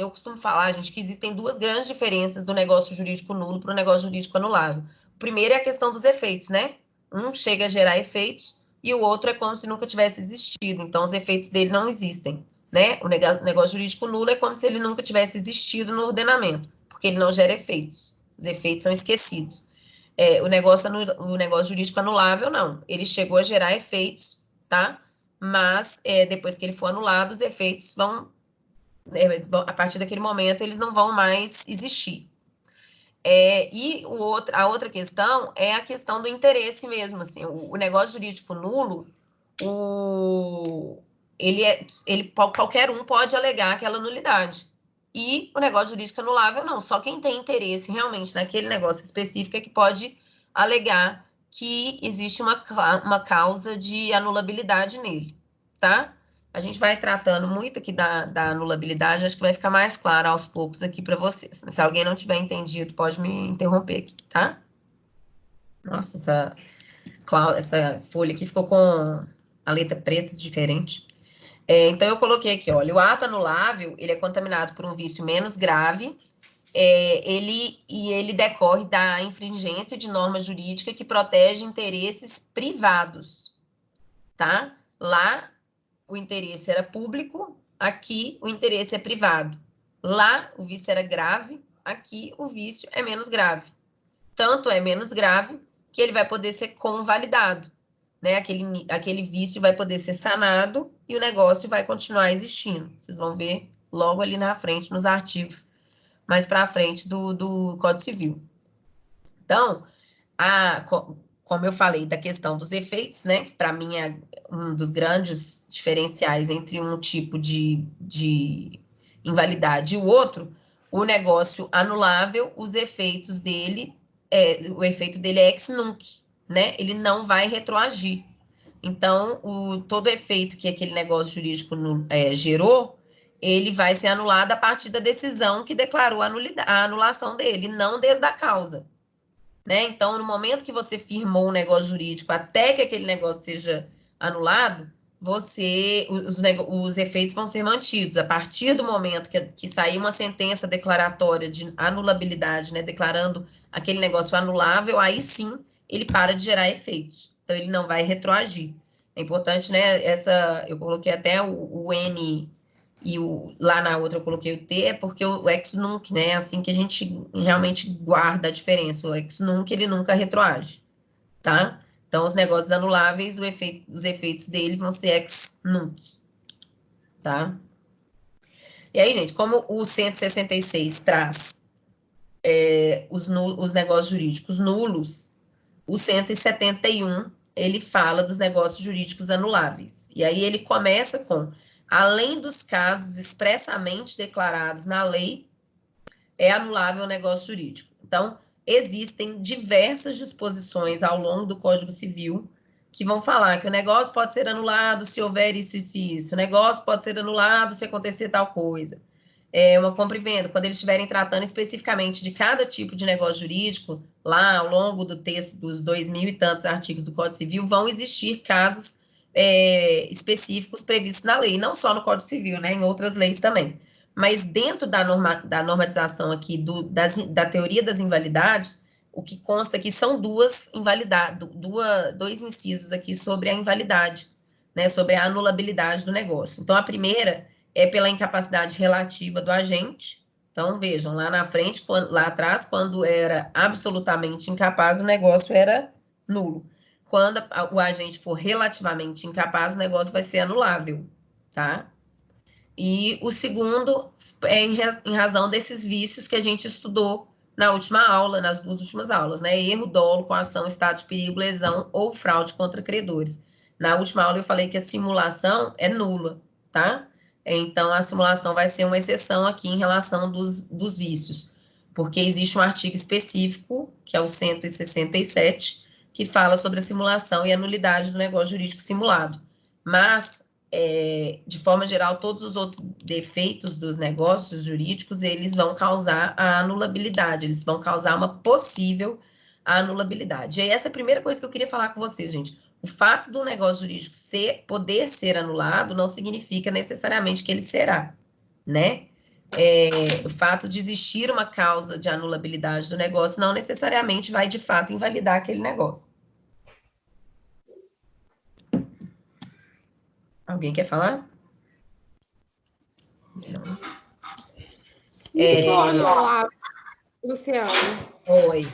costumo falar, gente, que existem duas grandes diferenças do negócio jurídico nulo para o negócio jurídico anulável. O primeiro é a questão dos efeitos, né? Um chega a gerar efeitos e o outro é como se nunca tivesse existido. Então, os efeitos dele não existem. Né? O negócio jurídico nulo é como se ele nunca tivesse existido no ordenamento, porque ele não gera efeitos. Os efeitos são esquecidos. O negócio jurídico anulável, não. Ele chegou a gerar efeitos, tá? Mas depois que ele for anulado, os efeitos a partir daquele momento, eles não vão mais existir. A outra questão é a questão do interesse mesmo, assim, o negócio jurídico nulo, qualquer um pode alegar aquela nulidade. E o negócio jurídico anulável, não. Só quem tem interesse realmente naquele negócio específico é que pode alegar que existe uma causa de anulabilidade nele, tá? A gente vai tratando muito aqui da anulabilidade, acho que vai ficar mais claro aos poucos aqui para vocês. Se alguém não tiver entendido, pode me interromper aqui, tá? Nossa, essa folha aqui ficou com a letra preta diferente. Então, eu coloquei aqui, olha, o ato anulável, ele é contaminado por um vício menos grave, ele decorre da infringência de norma jurídica que protege interesses privados, tá? Lá, o interesse era público, aqui o interesse é privado. Lá, o vício era grave, aqui o vício é menos grave. Tanto é menos grave que ele vai poder ser convalidado, né? Aquele vício vai poder ser sanado e o negócio vai continuar existindo. Vocês vão ver logo ali na frente, nos artigos, mais para frente do Código Civil. Então, como eu falei da questão dos efeitos, né? Que para mim é um dos grandes diferenciais entre um tipo de invalidade e o outro, o negócio anulável, os efeitos dele, o efeito dele é ex nunc, né? Ele não vai retroagir. Então, todo efeito que aquele negócio jurídico gerou, ele vai ser anulado a partir da decisão que declarou a anulação dele, não desde a causa. Né? Então, no momento que você firmou um negócio jurídico até que aquele negócio seja anulado, os efeitos vão ser mantidos. A partir do momento que sair uma sentença declaratória de anulabilidade, né, declarando aquele negócio anulável, aí sim ele para de gerar efeitos. Então, ele não vai retroagir. É importante, né? Eu coloquei até o N e lá na outra eu coloquei o T, é porque o ex nunc, né? É assim que a gente realmente guarda a diferença. O ex nunc, ele nunca retroage, tá? Então, os negócios anuláveis, os efeitos deles vão ser ex nunc, tá? E aí, gente, como o 166 traz os negócios jurídicos nulos, o 171, ele fala dos negócios jurídicos anuláveis. E aí ele começa com: além dos casos expressamente declarados na lei, é anulável o negócio jurídico. Então, existem diversas disposições ao longo do Código Civil que vão falar que o negócio pode ser anulado se houver isso e isso. O negócio pode ser anulado se acontecer tal coisa. Uma compra e venda, quando eles estiverem tratando especificamente de cada tipo de negócio jurídico, lá ao longo do texto dos 2.000 e tantos artigos do Código Civil, vão existir casos específicos previstos na lei, não só no Código Civil, né, em outras leis também. Mas dentro da normatização aqui da teoria das invalidades, o que consta aqui são dois incisos aqui sobre a invalidade, né, sobre a anulabilidade do negócio. Então, a primeira é pela incapacidade relativa do agente. Então, vejam, lá na frente, lá atrás, quando era absolutamente incapaz, o negócio era nulo. Quando o agente for relativamente incapaz, o negócio vai ser anulável, tá? E o segundo é em razão desses vícios que a gente estudou na última aula, nas duas últimas aulas, né? Erro, dolo, coação, estado de perigo, lesão ou fraude contra credores. Na última aula eu falei que a simulação é nula, tá? Então, a simulação vai ser uma exceção aqui em relação dos vícios, porque existe um artigo específico, que é o 167, que fala sobre a simulação e a nulidade do negócio jurídico simulado. Mas, de forma geral, todos os outros defeitos dos negócios jurídicos, eles vão causar a anulabilidade, eles vão causar uma possível anulabilidade. E aí, essa é a primeira coisa que eu queria falar com vocês, gente. O fato do negócio jurídico poder ser anulado não significa necessariamente que ele será, né? O fato de existir uma causa de anulabilidade do negócio não necessariamente vai, de fato, invalidar aquele negócio. Alguém quer falar? Se for anulado, Luciano. Oi.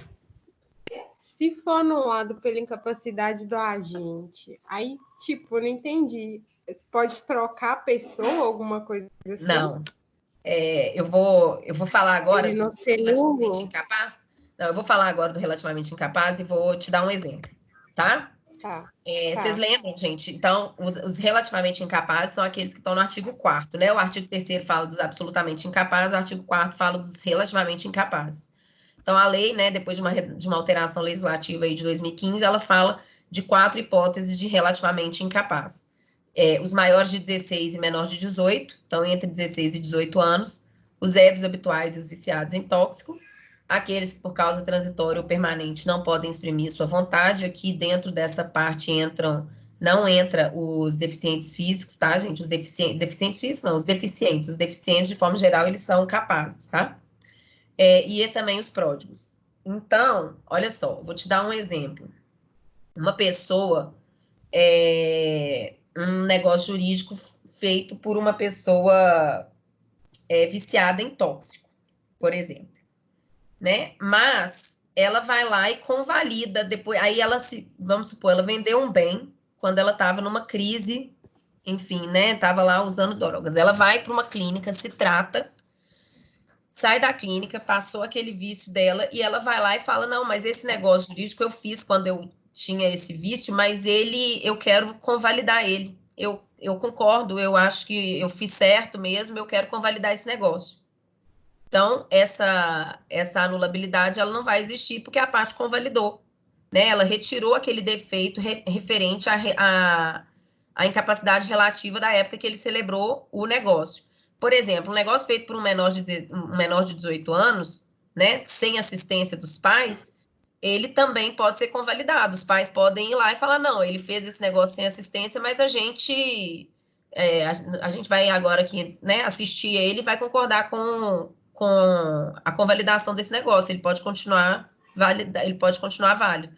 Se for anulado pela incapacidade do agente, aí, tipo, eu não entendi. Pode trocar a pessoa, alguma coisa assim? Não. Eu vou falar agora Ele não do ser relativamente nulo? incapaz. Não, eu vou falar agora do relativamente incapaz e vou te dar um exemplo, tá? Tá. Vocês lembram, gente? Então, os relativamente incapazes são aqueles que estão no artigo 4º, né? O artigo 3º fala dos absolutamente incapazes, o artigo 4º fala dos relativamente incapazes. Então, a lei, né, depois de uma alteração legislativa aí de 2015, ela fala de 4 hipóteses de relativamente incapaz. Os maiores de 16 e menores de 18, então entre 16 e 18 anos, os ébrios habituais e os viciados em tóxico, aqueles que por causa transitória ou permanente não podem exprimir sua vontade. Aqui dentro dessa parte não entra os deficientes físicos, tá, gente? Os deficientes físicos não, os deficientes de forma geral eles são capazes, tá? E também os pródigos. Então, olha só, vou te dar um exemplo. Uma pessoa, um negócio jurídico feito por uma pessoa viciada em tóxico, por exemplo, né? Mas ela vai lá e convalida depois. Aí vamos supor, ela vendeu um bem quando ela estava numa crise, enfim, né? Estava lá usando drogas. Ela vai para uma clínica, se trata, sai da clínica, passou aquele vício dela e ela vai lá e fala: não, mas esse negócio jurídico eu fiz quando eu tinha esse vício, mas eu quero convalidar ele. Eu concordo, eu acho que eu fiz certo mesmo, eu quero convalidar esse negócio. Então, essa anulabilidade ela não vai existir porque a parte convalidou, né? Ela retirou aquele defeito referente à incapacidade relativa da época que ele celebrou o negócio. Por exemplo, um negócio feito por um menor de 18 anos, né, sem assistência dos pais, ele também pode ser convalidado. Os pais podem ir lá e falar: não, ele fez esse negócio sem assistência, mas a gente vai agora aqui, né, assistir ele e vai concordar com a convalidação desse negócio. Ele pode continuar válido.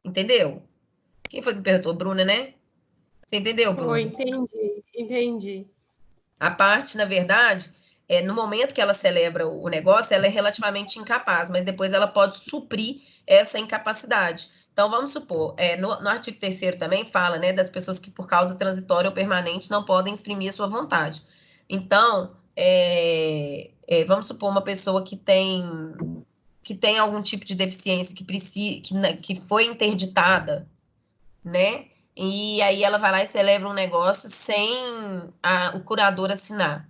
Entendeu? Quem foi que perguntou? Bruna, né? Você entendeu, Bruna? Entendi. A parte, na verdade, no momento que ela celebra o negócio, ela é relativamente incapaz, mas depois ela pode suprir essa incapacidade. Então, vamos supor, no artigo 3º também fala, né, das pessoas que por causa transitória ou permanente não podem exprimir a sua vontade. Então, vamos supor uma pessoa que tem algum tipo de deficiência, que foi interditada, né? E aí ela vai lá e celebra um negócio sem o curador assinar.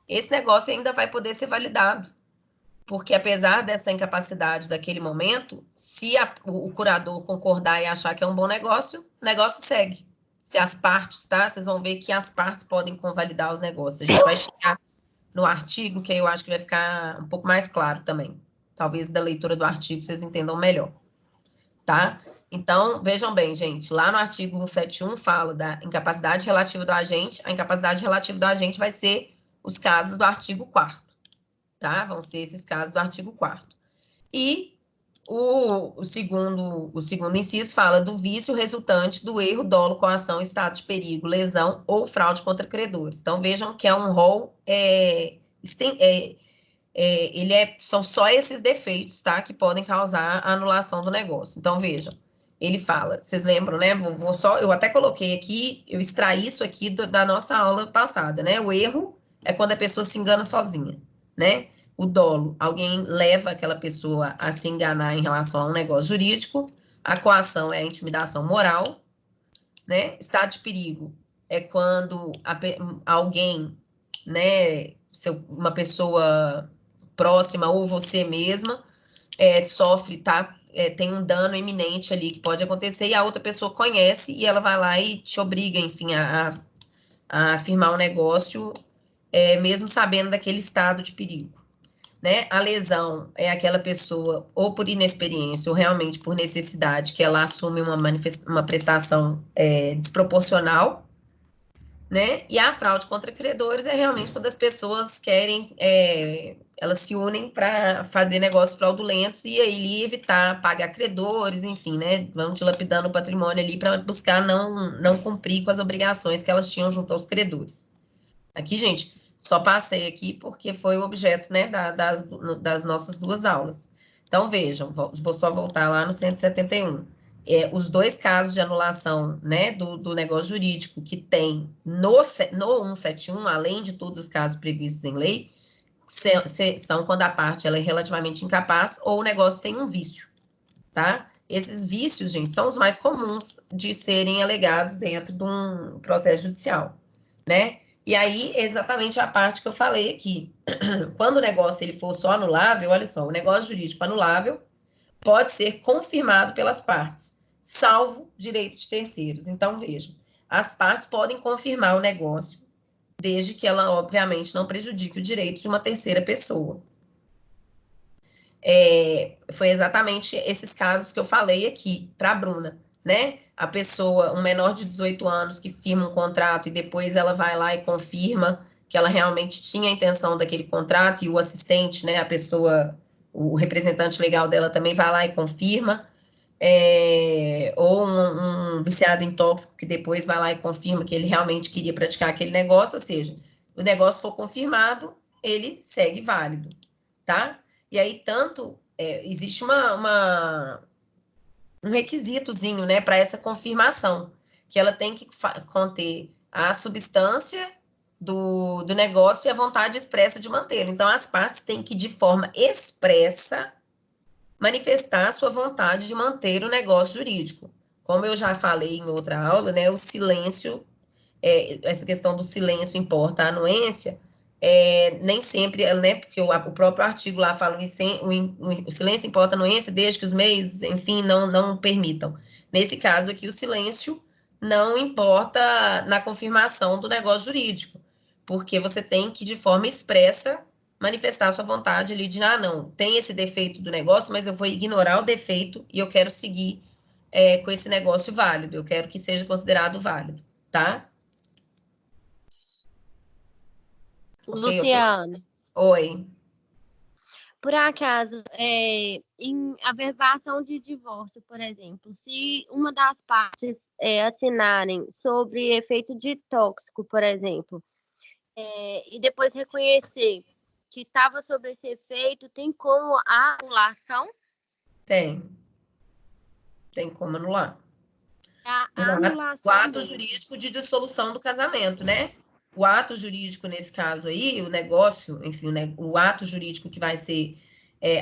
Esse negócio ainda vai poder ser validado, porque apesar dessa incapacidade daquele momento, se o curador concordar e achar que é um bom negócio, o negócio segue. Se as partes, tá? Vocês vão ver que as partes podem convalidar os negócios. A gente vai chegar no artigo, que aí eu acho que vai ficar um pouco mais claro também. Talvez da leitura do artigo vocês entendam melhor, tá? Então, vejam bem, gente, lá no artigo 171 fala da incapacidade relativa do agente. A incapacidade relativa do agente vai ser os casos do artigo 4º, tá? Vão ser esses casos do artigo 4º. E o segundo inciso fala do vício resultante do erro, dolo, coação, estado de perigo, lesão ou fraude contra credores. Então, vejam que é um rol, são só esses defeitos, tá? Que podem causar a anulação do negócio. Então, vejam, ele fala, vocês lembram, né? Eu até coloquei aqui, eu extraí isso aqui da nossa aula passada, né? O erro é quando a pessoa se engana sozinha, né? O dolo, alguém leva aquela pessoa a se enganar em relação a um negócio jurídico. A coação é a intimidação moral, né? Estado de perigo é quando alguém, né, uma pessoa próxima ou você mesma sofre, tá? Tem um dano iminente ali que pode acontecer e a outra pessoa conhece e ela vai lá e te obriga, enfim, a firmar um negócio, mesmo sabendo daquele estado de perigo, né? A lesão é aquela pessoa, ou por inexperiência, ou realmente por necessidade, que ela assume uma prestação desproporcional, né? E a fraude contra credores é realmente quando as pessoas querem, elas se unem para fazer negócios fraudulentos e aí evitar pagar credores, enfim, né? Vão dilapidando o patrimônio ali para buscar não cumprir com as obrigações que elas tinham junto aos credores. Aqui, gente, só passei aqui porque foi o objeto, né, das nossas duas aulas. Então, vejam, vou só voltar lá no 171. Os dois casos de anulação, né, do negócio jurídico que tem no 171, além de todos os casos previstos em lei, são quando a parte ela é relativamente incapaz ou o negócio tem um vício, tá? Esses vícios, gente, são os mais comuns de serem alegados dentro de um processo judicial, né? E aí, exatamente a parte que eu falei aqui. Quando o negócio ele for só anulável, olha só, o negócio jurídico anulável pode ser confirmado pelas partes, salvo direito de terceiros. Então, vejam, as partes podem confirmar o negócio, desde que ela, obviamente, não prejudique o direito de uma terceira pessoa. Foi exatamente esses casos que eu falei aqui para a Bruna, né? A pessoa, um menor de 18 anos que firma um contrato e depois ela vai lá e confirma que ela realmente tinha a intenção daquele contrato e o assistente, né, a pessoa, o representante legal dela também vai lá e confirma, ou um viciado em tóxico que depois vai lá e confirma que ele realmente queria praticar aquele negócio, ou seja, o negócio for confirmado, ele segue válido, tá? E aí, existe um requisitozinho, né, para essa confirmação, que ela tem que conter a substância do negócio e a vontade expressa de mantê-lo. Então, as partes têm que, de forma expressa, manifestar a sua vontade de manter o negócio jurídico. Como eu já falei em outra aula, né, o silêncio, essa questão do silêncio importa a anuência, nem sempre, né, porque o próprio artigo lá fala o silêncio importa a anuência desde que os meios, enfim, não permitam. Nesse caso aqui, o silêncio não importa na confirmação do negócio jurídico, porque você tem que, de forma expressa, manifestar a sua vontade ali de, não, tem esse defeito do negócio, mas eu vou ignorar o defeito e eu quero seguir com esse negócio válido, eu quero que seja considerado válido, tá? Luciano, Oi. por acaso, em averbação de divórcio, por exemplo, se uma das partes assinarem sobre efeito de tóxico, por exemplo, e depois reconhecer que estava sobre esse efeito, tem como a anulação? Tem como anular. A O anulação ato mesmo. jurídico de dissolução do casamento, né? O ato jurídico, nesse caso aí, o negócio, enfim, o ato jurídico que vai ser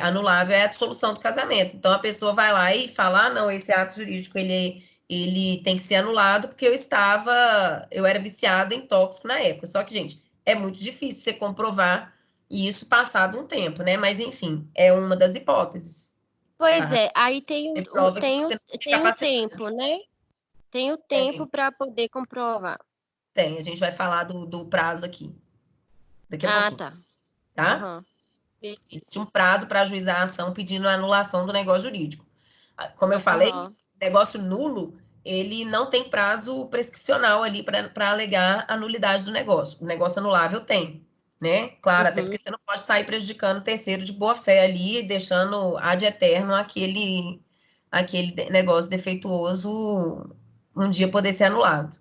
anulável é a dissolução do casamento. Então, a pessoa vai lá e fala, não, esse ato jurídico, ele tem que ser anulado porque eu era viciado em tóxico na época. Só que, gente, é muito difícil você comprovar isso passado um tempo, né? Mas, enfim, é uma das hipóteses. Pois Tá? aí tem Você prova que você não tinha tem o capacidade. tempo, né? Tem o tempo para poder comprovar. Tem, a gente vai falar do prazo aqui, daqui a pouquinho, Tá. tá? Aham. Existe um prazo para ajuizar a ação pedindo a anulação do negócio jurídico. Como eu falei, Aham. negócio nulo, ele não tem prazo prescricional ali para alegar a nulidade do negócio. O negócio anulável tem, né? Claro, até porque você não pode sair prejudicando o terceiro de boa fé ali, deixando ad eterno aquele negócio defeituoso um dia poder ser anulado.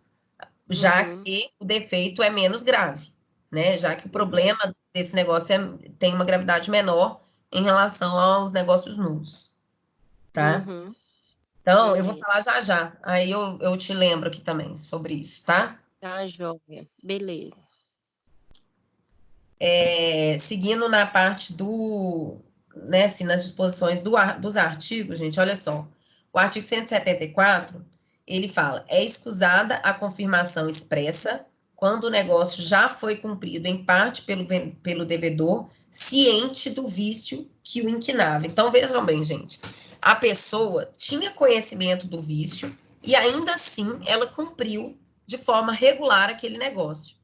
Já que o defeito é menos grave, né? Já que o problema desse negócio tem uma gravidade menor em relação aos negócios nulos, tá? Então, eu vou falar já. Aí eu te lembro aqui também sobre isso, tá? Tá, joia. Beleza. Seguindo na parte né, assim, nas disposições dos artigos, gente, olha só. O artigo 174, ele fala, é escusada a confirmação expressa quando o negócio já foi cumprido em parte pelo devedor, ciente do vício que o inquinava. Então, vejam bem, gente, a pessoa tinha conhecimento do vício e ainda assim ela cumpriu de forma regular aquele negócio.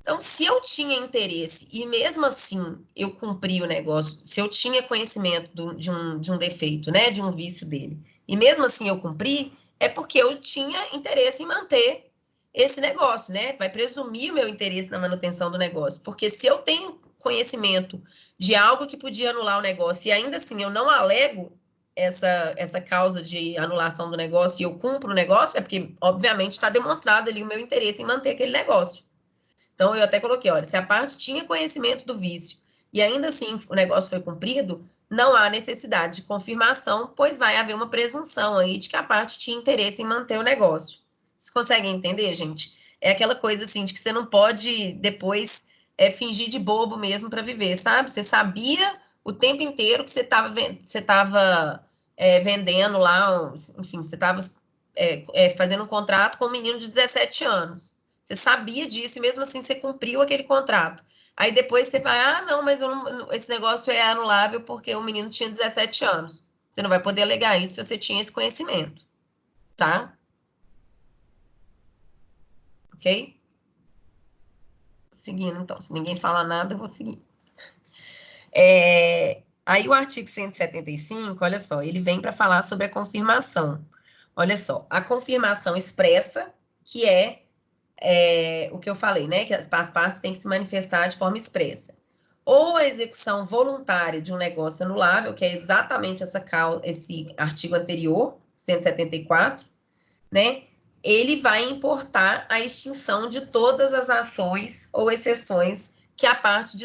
Então, se eu tinha interesse e mesmo assim eu cumpri o negócio, se eu tinha conhecimento de um defeito, né, de um vício dele, e mesmo assim eu cumpri, é porque eu tinha interesse em manter esse negócio, né? Vai presumir o meu interesse na manutenção do negócio, porque se eu tenho conhecimento de algo que podia anular o negócio e ainda assim eu não alego essa causa de anulação do negócio e eu cumpro o negócio, é porque, obviamente, está demonstrado ali o meu interesse em manter aquele negócio. Então, eu até coloquei, olha, se a parte tinha conhecimento do vício e ainda assim o negócio foi cumprido, não há necessidade de confirmação, pois vai haver uma presunção aí de que a parte tinha interesse em manter o negócio. Vocês conseguem entender, gente? É aquela coisa assim, de que você não pode depois é fingir de bobo mesmo para viver, sabe? Você sabia o tempo inteiro que você estava vendendo lá, enfim, você estava fazendo um contrato com um menino de 17 anos. Você sabia disso e mesmo assim você cumpriu aquele contrato. Aí depois você vai, ah, não, mas esse negócio é anulável porque o menino tinha 17 anos. Você não vai poder alegar isso se você tinha esse conhecimento, tá? Ok? Seguindo, então. Se ninguém fala nada, eu vou seguir. Aí o artigo 175, olha só, ele vem para falar sobre a confirmação. Olha só, a confirmação expressa, que é o que eu falei, né? Que as partes têm que se manifestar de forma expressa. Ou a execução voluntária de um negócio anulável, que é exatamente esse artigo anterior, 174, né? Ele vai importar a extinção de todas as ações ou exceções que a parte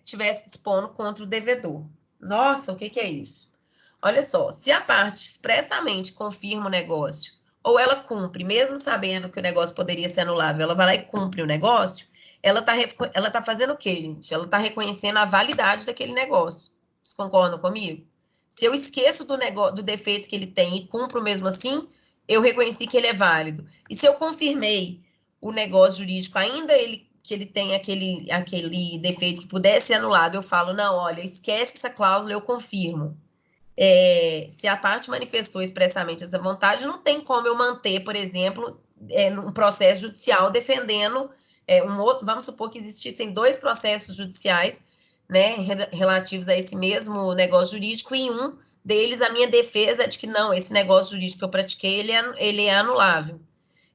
tivesse dispondo contra o devedor. Nossa, o que é isso? Olha só, se a parte expressamente confirma o negócio, ou ela cumpre, mesmo sabendo que o negócio poderia ser anulável, ela vai lá e cumpre o negócio, ela tá fazendo o quê, gente? Ela está reconhecendo a validade daquele negócio. Vocês concordam comigo? Se eu esqueço do defeito que ele tem e cumpro mesmo assim, eu reconheci que ele é válido. E se eu confirmei o negócio jurídico, ainda que ele tem aquele defeito que pudesse ser anulado, eu falo, não, olha, esquece essa cláusula, eu confirmo. Se a parte manifestou expressamente essa vontade, não tem como eu manter, por exemplo, um processo judicial defendendo vamos supor que existissem 2 processos judiciais, né, relativos a esse mesmo negócio jurídico, e um deles, a minha defesa é de que não, esse negócio jurídico que eu pratiquei, ele é anulável.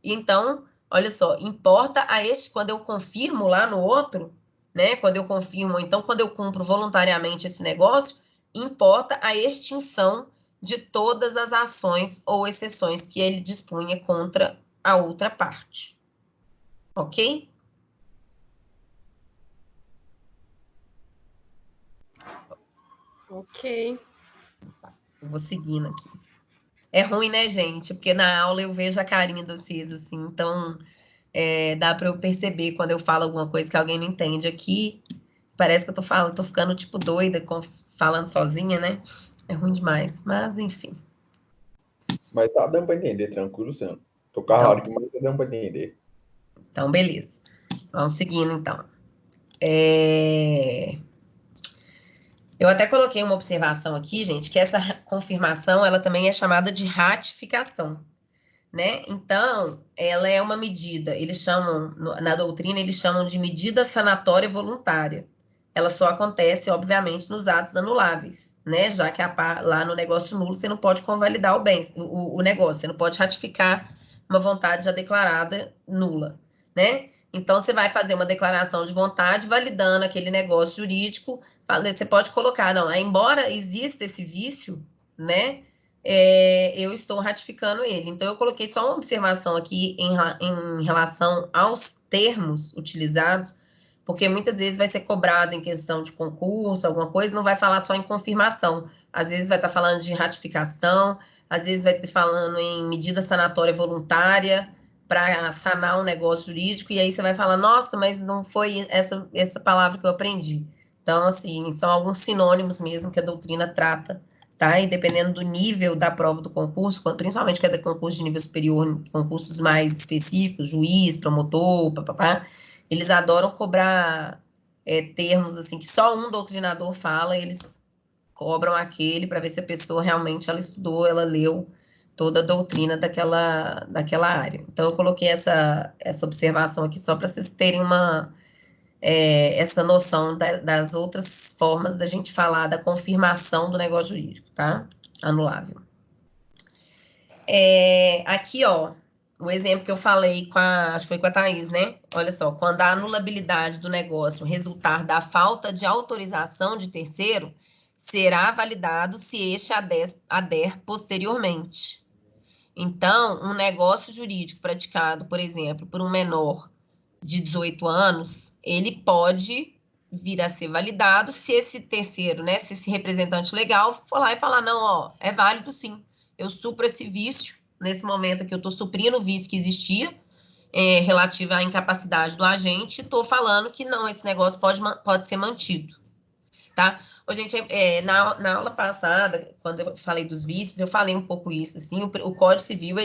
Então, olha só, importa quando eu confirmo lá no outro, né, quando eu confirmo, então quando eu cumpro voluntariamente esse negócio, importa a extinção de todas as ações ou exceções que ele dispunha contra a outra parte. Ok? Ok. Eu vou seguindo aqui. É ruim, né, gente? Porque na aula eu vejo a carinha de vocês, assim, então dá para eu perceber quando eu falo alguma coisa que alguém não entende aqui. Parece que eu tô ficando, tipo, doida, falando sozinha, né? É ruim demais, mas enfim. Mas tá dando para entender, tranquilo, Luciano. Tô com a hora que mais tá dando para entender. Então, beleza. Vamos seguindo, então. Eu até coloquei uma observação aqui, gente, que essa confirmação, ela também é chamada de ratificação, né? Então, ela é uma medida, eles chamam, na doutrina, eles chamam de medida sanatória voluntária. Ela só acontece, obviamente, nos atos anuláveis, né? Já que lá no negócio nulo, você não pode convalidar o negócio, você não pode ratificar uma vontade já declarada nula, né? Então, você vai fazer uma declaração de vontade validando aquele negócio jurídico. Você pode colocar, não, embora exista esse vício, né? Eu estou ratificando ele. Então, eu coloquei só uma observação aqui em relação aos termos utilizados, porque muitas vezes vai ser cobrado em questão de concurso, alguma coisa, não vai falar só em confirmação. Às vezes vai estar falando de ratificação, às vezes vai estar falando em medida sanatória voluntária para sanar um negócio jurídico, e aí você vai falar, nossa, mas não foi essa palavra que eu aprendi. Então, assim, são alguns sinônimos mesmo que a doutrina trata, tá? E dependendo do nível da prova do concurso, principalmente que é de concurso de nível superior, concursos mais específicos, juiz, promotor, papapá, eles adoram cobrar termos assim que só um doutrinador fala, e eles cobram aquele para ver se a pessoa realmente ela estudou, ela leu toda a doutrina daquela área. Então, eu coloquei essa observação aqui só para vocês terem essa noção das outras formas da gente falar da confirmação do negócio jurídico, tá? Anulável. Aqui, ó, o exemplo que eu falei acho que foi com a Thaís, né? Olha só, quando a anulabilidade do negócio resultar da falta de autorização de terceiro, será validado se este ader posteriormente. Então, um negócio jurídico praticado, por exemplo, por um menor de 18 anos, ele pode vir a ser validado se esse terceiro, né, se esse representante legal for lá e falar, não, ó, é válido sim, eu supro esse vício, nesse momento que eu estou suprindo o vício que existia, relativa à incapacidade do agente, estou falando que não, esse negócio pode ser mantido, tá? Ô, gente, na aula passada, quando eu falei dos vícios, eu falei um pouco isso, assim, o Código Civil,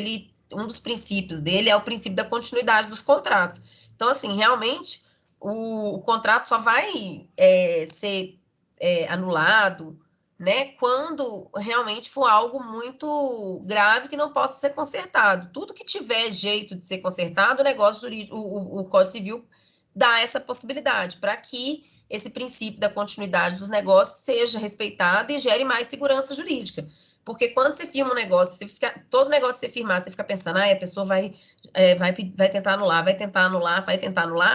um dos princípios dele é o princípio da continuidade dos contratos. Então, assim, realmente, o contrato só vai ser anulado, né, quando realmente for algo muito grave que não possa ser consertado. Tudo que tiver jeito de ser consertado, o negócio jurídico, o Código Civil dá essa possibilidade, para que esse princípio da continuidade dos negócios seja respeitado e gere mais segurança jurídica. Porque quando você firma um negócio, todo negócio que você firmar, você fica pensando, a pessoa vai tentar anular,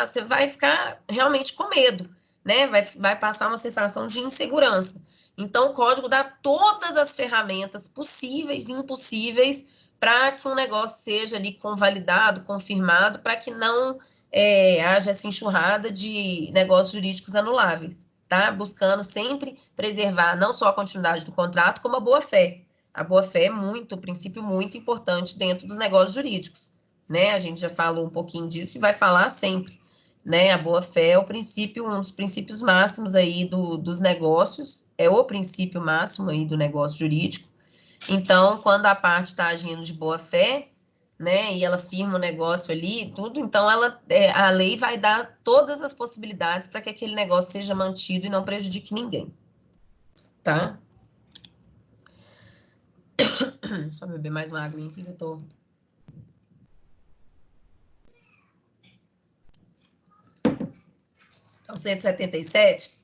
você vai ficar realmente com medo, né? Vai passar uma sensação de insegurança. Então, o código dá todas as ferramentas possíveis e impossíveis para que um negócio seja ali convalidado, confirmado, para que não haja essa enxurrada de negócios jurídicos anuláveis, tá? Buscando sempre preservar não só a continuidade do contrato, como a boa-fé. A boa-fé é um princípio muito importante dentro dos negócios jurídicos, né? A gente já falou um pouquinho disso e vai falar sempre, né? A boa-fé é um dos princípios máximos aí dos negócios, é o princípio máximo aí do negócio jurídico. Então, quando a parte está agindo de boa-fé, né, e ela firma o negócio ali, tudo, então a lei vai dar todas as possibilidades para que aquele negócio seja mantido e não prejudique ninguém, tá? Só beber mais uma água aqui que eu tô... Então, 177,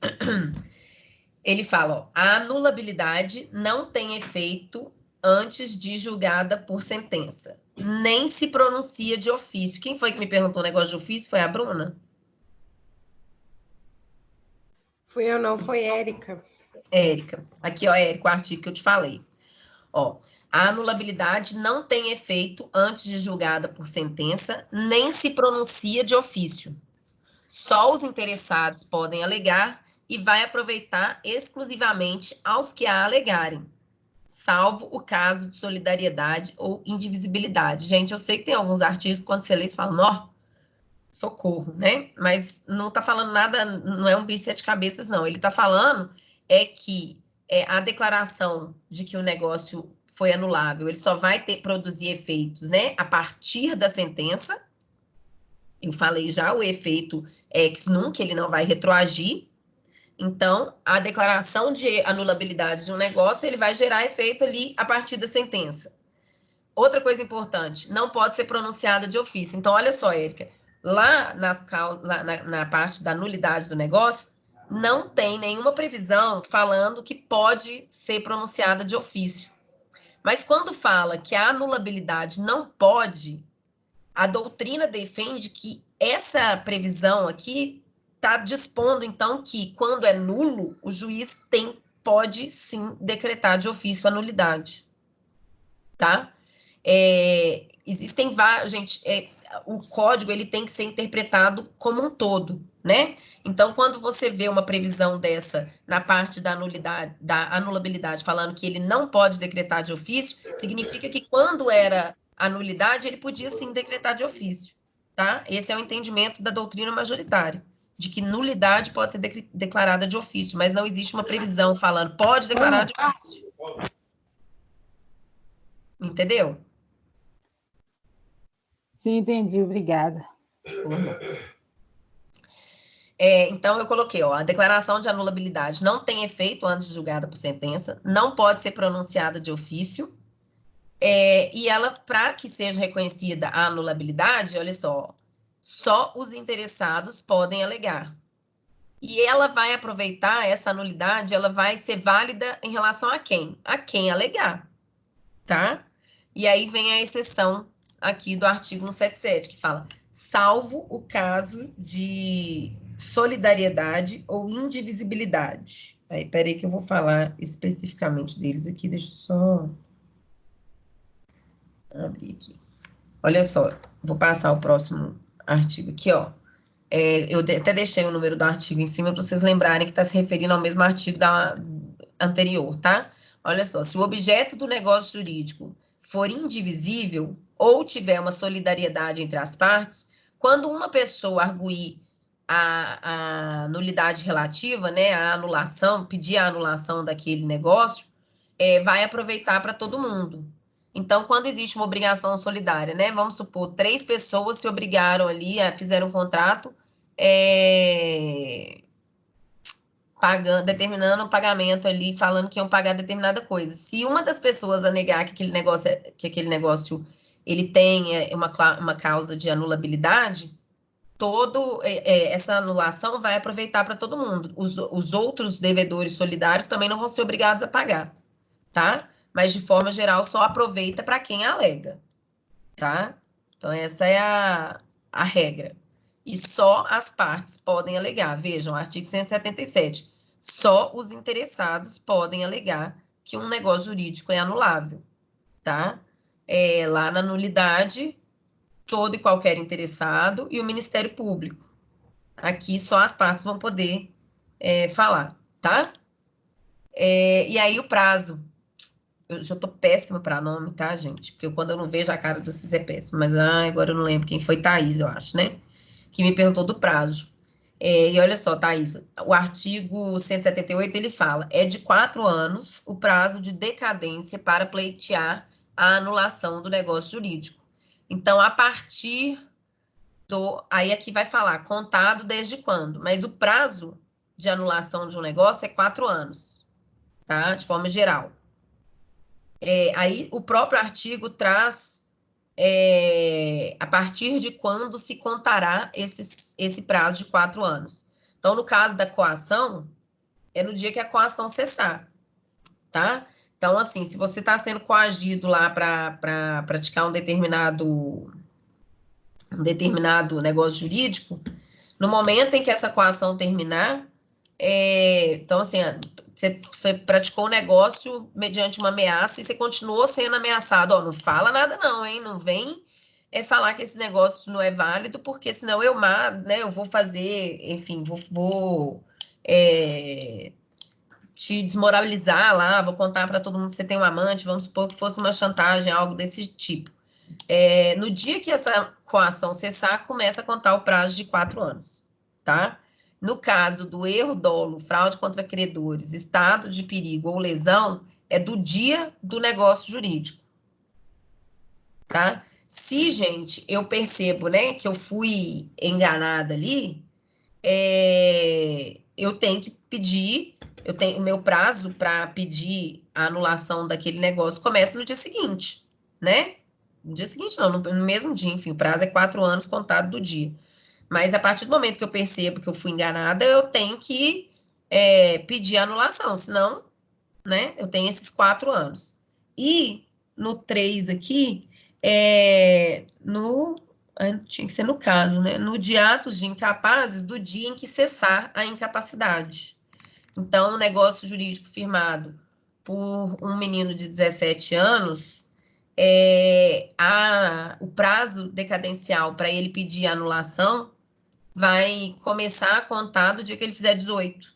ele fala, ó, a anulabilidade não tem efeito antes de julgada por sentença, nem se pronuncia de ofício. Quem foi que me perguntou o negócio de ofício? Foi a Bruna? Fui eu não, foi Érica. Érica. Aqui, ó, Érica, o artigo que eu te falei. Ó, a anulabilidade não tem efeito antes de julgada por sentença, nem se pronuncia de ofício. Só os interessados podem alegar e vai aproveitar exclusivamente aos que a alegarem, salvo o caso de solidariedade ou indivisibilidade. Gente, eu sei que tem alguns artigos, quando você lê, você fala, nó, socorro, né? Mas não está falando nada, não é um bicho de sete cabeças, não. Ele está falando que a declaração de que o negócio foi anulável, ele só vai produzir efeitos, né, a partir da sentença. Eu falei já o efeito ex nunc, ele não vai retroagir. Então, a declaração de anulabilidade de um negócio, ele vai gerar efeito ali a partir da sentença. Outra coisa importante, não pode ser pronunciada de ofício. Então, olha só, Érica, lá na parte da nulidade do negócio, não tem nenhuma previsão falando que pode ser pronunciada de ofício. Mas quando fala que a anulabilidade não pode, a doutrina defende que essa previsão aqui está dispondo, então, que quando é nulo, o juiz pode, sim, decretar de ofício a nulidade. Tá? Existem vários, gente, o código ele tem que ser interpretado como um todo, né? Então, quando você vê uma previsão dessa na parte da anulabilidade, falando que ele não pode decretar de ofício, significa que quando era a nulidade, ele podia sim decretar de ofício, tá? Esse é o entendimento da doutrina majoritária, de que nulidade pode ser declarada de ofício, mas não existe uma previsão falando pode declarar de ofício. Entendeu? Sim, entendi. Obrigada. Então, eu coloquei, ó, a declaração de anulabilidade não tem efeito antes de julgada por sentença, não pode ser pronunciada de ofício, e ela, para que seja reconhecida a anulabilidade, olha só os interessados podem alegar. E ela vai aproveitar essa anulidade, ela vai ser válida em relação a quem? A quem alegar, tá? E aí vem a exceção aqui do artigo 177, que fala, salvo o caso de solidariedade ou indivisibilidade. Aí, peraí que eu vou falar especificamente deles aqui, deixa eu só abrir aqui. Olha só, vou passar o próximo artigo aqui, ó. Eu até deixei o número do artigo em cima para vocês lembrarem que está se referindo ao mesmo artigo anterior, tá? Olha só, se o objeto do negócio jurídico for indivisível, ou tiver uma solidariedade entre as partes, quando uma pessoa arguir a nulidade relativa, né, a anulação, pedir a anulação daquele negócio, vai aproveitar para todo mundo. Então, quando existe uma obrigação solidária, né, vamos supor, 3 pessoas se obrigaram ali, fizeram um contrato, determinando o pagamento ali, falando que iam pagar determinada coisa. Se uma das pessoas negar que aquele negócio ele tem uma causa de anulabilidade, essa anulação vai aproveitar para todo mundo. Os outros devedores solidários também não vão ser obrigados a pagar, tá? Mas, de forma geral, só aproveita para quem alega, tá? Então, essa é a regra. E só as partes podem alegar. Vejam, artigo 177. Só os interessados podem alegar que um negócio jurídico é anulável, tá? Lá na nulidade, todo e qualquer interessado e o Ministério Público. Aqui só as partes vão poder falar, tá? E aí o prazo. Eu já tô péssima para nome, tá, gente? Porque quando eu não vejo a cara do Cis é péssimo. Mas agora eu não lembro quem foi, Thaís, eu acho, né? Que me perguntou do prazo. E olha só, Thaís, o artigo 178, ele fala, de 4 anos o prazo de decadência para pleitear a anulação do negócio jurídico. Então, a partir aí aqui vai falar, contado desde quando? Mas o prazo de anulação de um negócio é 4 anos, tá? De forma geral. Aí o próprio artigo traz a partir de quando se contará esse prazo de 4 anos. Então, no caso da coação, é no dia que a coação cessar, tá? Então, assim, se você está sendo coagido lá para praticar um determinado negócio jurídico, no momento em que essa coação terminar, então, assim, você praticou o negócio mediante uma ameaça e você continuou sendo ameaçado. Não fala nada não, hein? Não vem falar que esse negócio não é válido, porque senão eu vou fazer, enfim, vou te desmoralizar lá, vou contar para todo mundo que você tem um amante, vamos supor que fosse uma chantagem, algo desse tipo. No dia que essa coação cessar, começa a contar o prazo de 4 anos, tá? No caso do erro, dolo, fraude contra credores, estado de perigo ou lesão, é do dia do negócio jurídico, tá? Se, gente, eu percebo, né, que eu fui enganada ali, eu tenho que pedir, o meu prazo para pedir a anulação daquele negócio começa no dia seguinte, né? No dia seguinte, não, no mesmo dia, enfim, o prazo é 4 anos contado do dia. Mas a partir do momento que eu percebo que eu fui enganada, eu tenho que pedir a anulação, senão, né, eu tenho esses 4 anos. E no 3 aqui, tinha que ser no caso, né, no de atos de incapazes do dia em que cessar a incapacidade. Então, o negócio jurídico firmado por um menino de 17 anos, o prazo decadencial para ele pedir a anulação vai começar a contar do dia que ele fizer 18.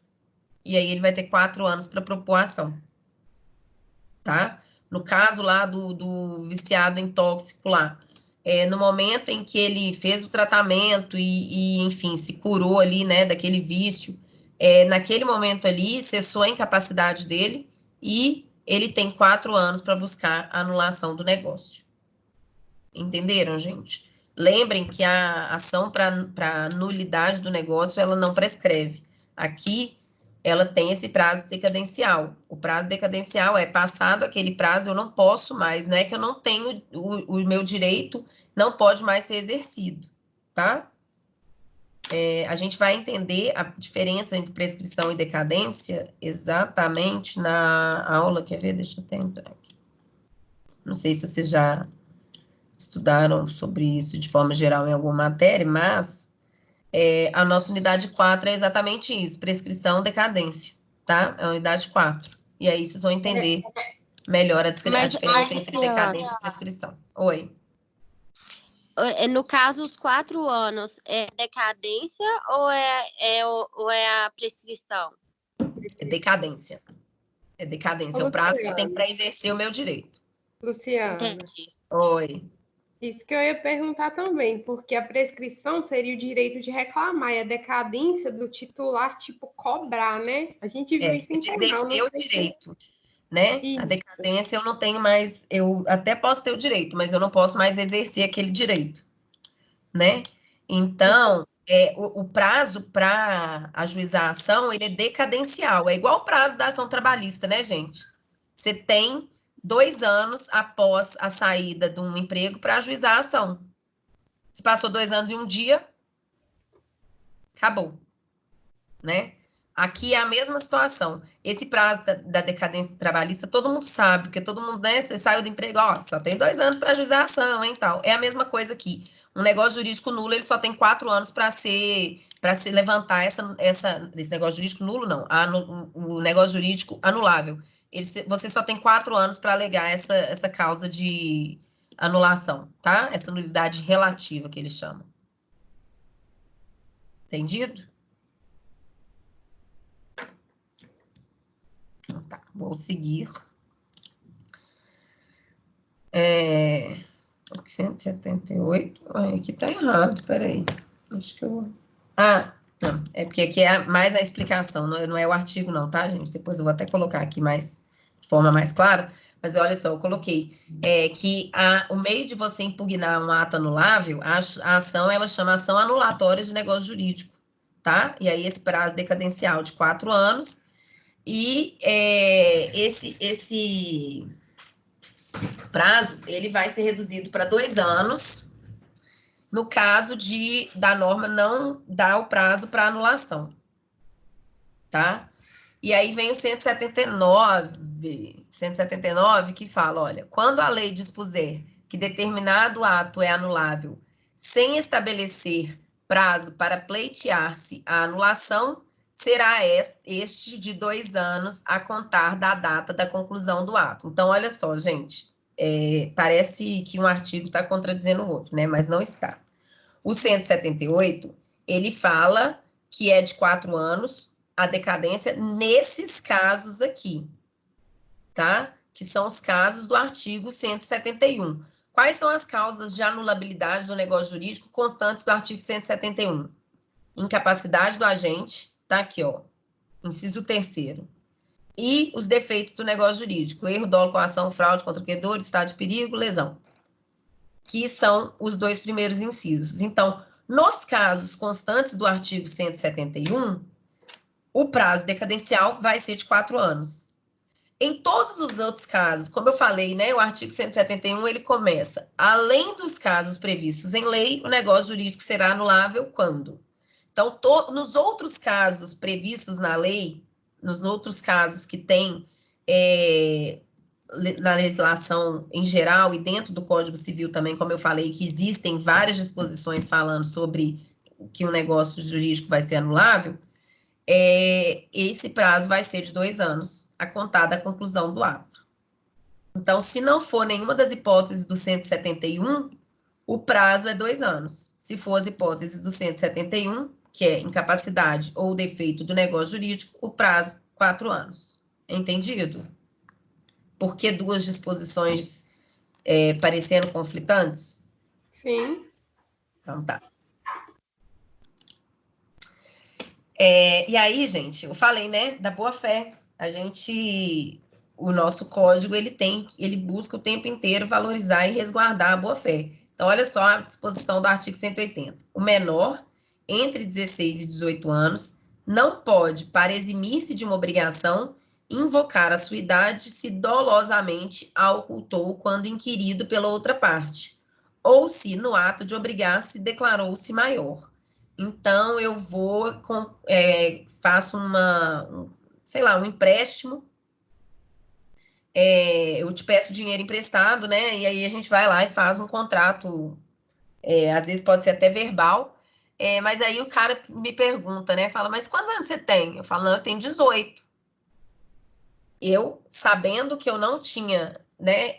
E aí ele vai ter 4 anos para propor a ação. Tá? No caso lá do viciado em tóxico lá, no momento em que ele fez o tratamento e enfim, se curou ali, né, daquele vício, naquele momento ali, cessou a incapacidade dele e ele tem 4 anos para buscar a anulação do negócio. Entenderam, gente? Lembrem que a ação para nulidade do negócio, ela não prescreve. Aqui, ela tem esse prazo decadencial. O prazo decadencial passado aquele prazo, eu não posso mais, não é que eu não tenho, o meu direito não pode mais ser exercido, tá? A gente vai entender a diferença entre prescrição e decadência exatamente na aula, quer ver? Deixa eu até entrar aqui. Não sei se vocês já estudaram sobre isso de forma geral em alguma matéria, mas a nossa unidade 4 é exatamente isso, prescrição, decadência, tá? É a unidade 4. E aí vocês vão entender melhor a diferença entre decadência e prescrição. Oi. No caso, os 4 anos é decadência ou é a prescrição? É decadência. É decadência, é o prazo que eu tenho para exercer o meu direito. Luciana. Entendi. Oi. Isso que eu ia perguntar também, porque a prescrição seria o direito de reclamar e a decadência do titular, tipo, cobrar, né? A gente viu isso em de penal, exercer não o sei se... direito, né? A Isso. decadência eu não tenho mais, eu até posso ter o direito, mas eu não posso mais exercer aquele direito, né? Então, o prazo para ajuizar a ação, ele é decadencial, é igual o prazo da ação trabalhista, né, gente? Você tem 2 anos após a saída de um emprego para ajuizar a ação. Se passou 2 anos e um dia, acabou, né? Aqui é a mesma situação. Esse prazo da decadência trabalhista, todo mundo sabe, porque todo mundo, né? Você saiu do emprego, ó, só tem 2 anos para ajuizar a ação, hein, tal. É a mesma coisa aqui. Um negócio jurídico nulo, ele só tem 4 anos para se levantar esse negócio jurídico nulo, não. O negócio jurídico anulável. Você só tem 4 anos para alegar essa causa de anulação, tá? Essa nulidade relativa que eles chamam. Entendido? Então, tá, vou seguir. 178. Ai, aqui tá errado, peraí. Acho que eu. Não, é porque aqui é mais a explicação, não é o artigo, não, tá, gente? Depois eu vou até colocar aqui de forma mais clara. Mas olha só, eu coloquei que o meio de você impugnar um ato anulável, a ação, ela chama ação anulatória de negócio jurídico, tá? E aí esse prazo decadencial de 4 anos. E esse prazo, ele vai ser reduzido para 2 anos, no caso da norma não dar o prazo para anulação, tá? E aí vem o 179, que fala, olha, quando a lei dispuser que determinado ato é anulável sem estabelecer prazo para pleitear-se a anulação, será este de 2 anos a contar da data da conclusão do ato. Então, olha só, gente, parece que um artigo está contradizendo o outro, né? Mas não está. O 178, ele fala que é de 4 anos a decadência nesses casos aqui, tá? Que são os casos do artigo 171. Quais são as causas de anulabilidade do negócio jurídico constantes do artigo 171? Incapacidade do agente, tá aqui, ó, inciso 3º. E os defeitos do negócio jurídico, erro, dolo, coação, fraude, contra credor, estado de perigo, lesão. Que são os 2 primeiros incisos. Então, nos casos constantes do artigo 171, o prazo decadencial vai ser de 4 anos. Em todos os outros casos, como eu falei, né, o artigo 171, ele começa, além dos casos previstos em lei, o negócio jurídico será anulável quando? Então, nos outros casos previstos na lei, nos outros casos que tem na legislação em geral e dentro do Código Civil também, como eu falei, que existem várias disposições falando sobre que um negócio jurídico vai ser anulável, esse prazo vai ser de 2 anos, a contar da conclusão do ato. Então, se não for nenhuma das hipóteses do 171, o prazo é 2 anos. Se for as hipóteses do 171, que é incapacidade ou defeito do negócio jurídico, o prazo, 4 anos. Entendido? Por que 2 disposições parecendo conflitantes? Sim. Então, tá. E aí, gente, eu falei, né, da boa-fé. O nosso código, ele busca o tempo inteiro valorizar e resguardar a boa-fé. Então, olha só a disposição do artigo 180. O menor, entre 16 e 18 anos, não pode, para eximir-se de uma obrigação, invocar a sua idade se dolosamente a ocultou quando inquirido pela outra parte, ou se, no ato de obrigar-se, declarou-se maior. Então, eu faço um empréstimo, eu te peço dinheiro emprestado, né? E aí a gente vai lá e faz um contrato, às vezes pode ser até verbal, mas aí o cara me pergunta, né? Fala, mas quantos anos você tem? Eu falo, não, eu tenho 18. Eu, sabendo que eu não tinha, né,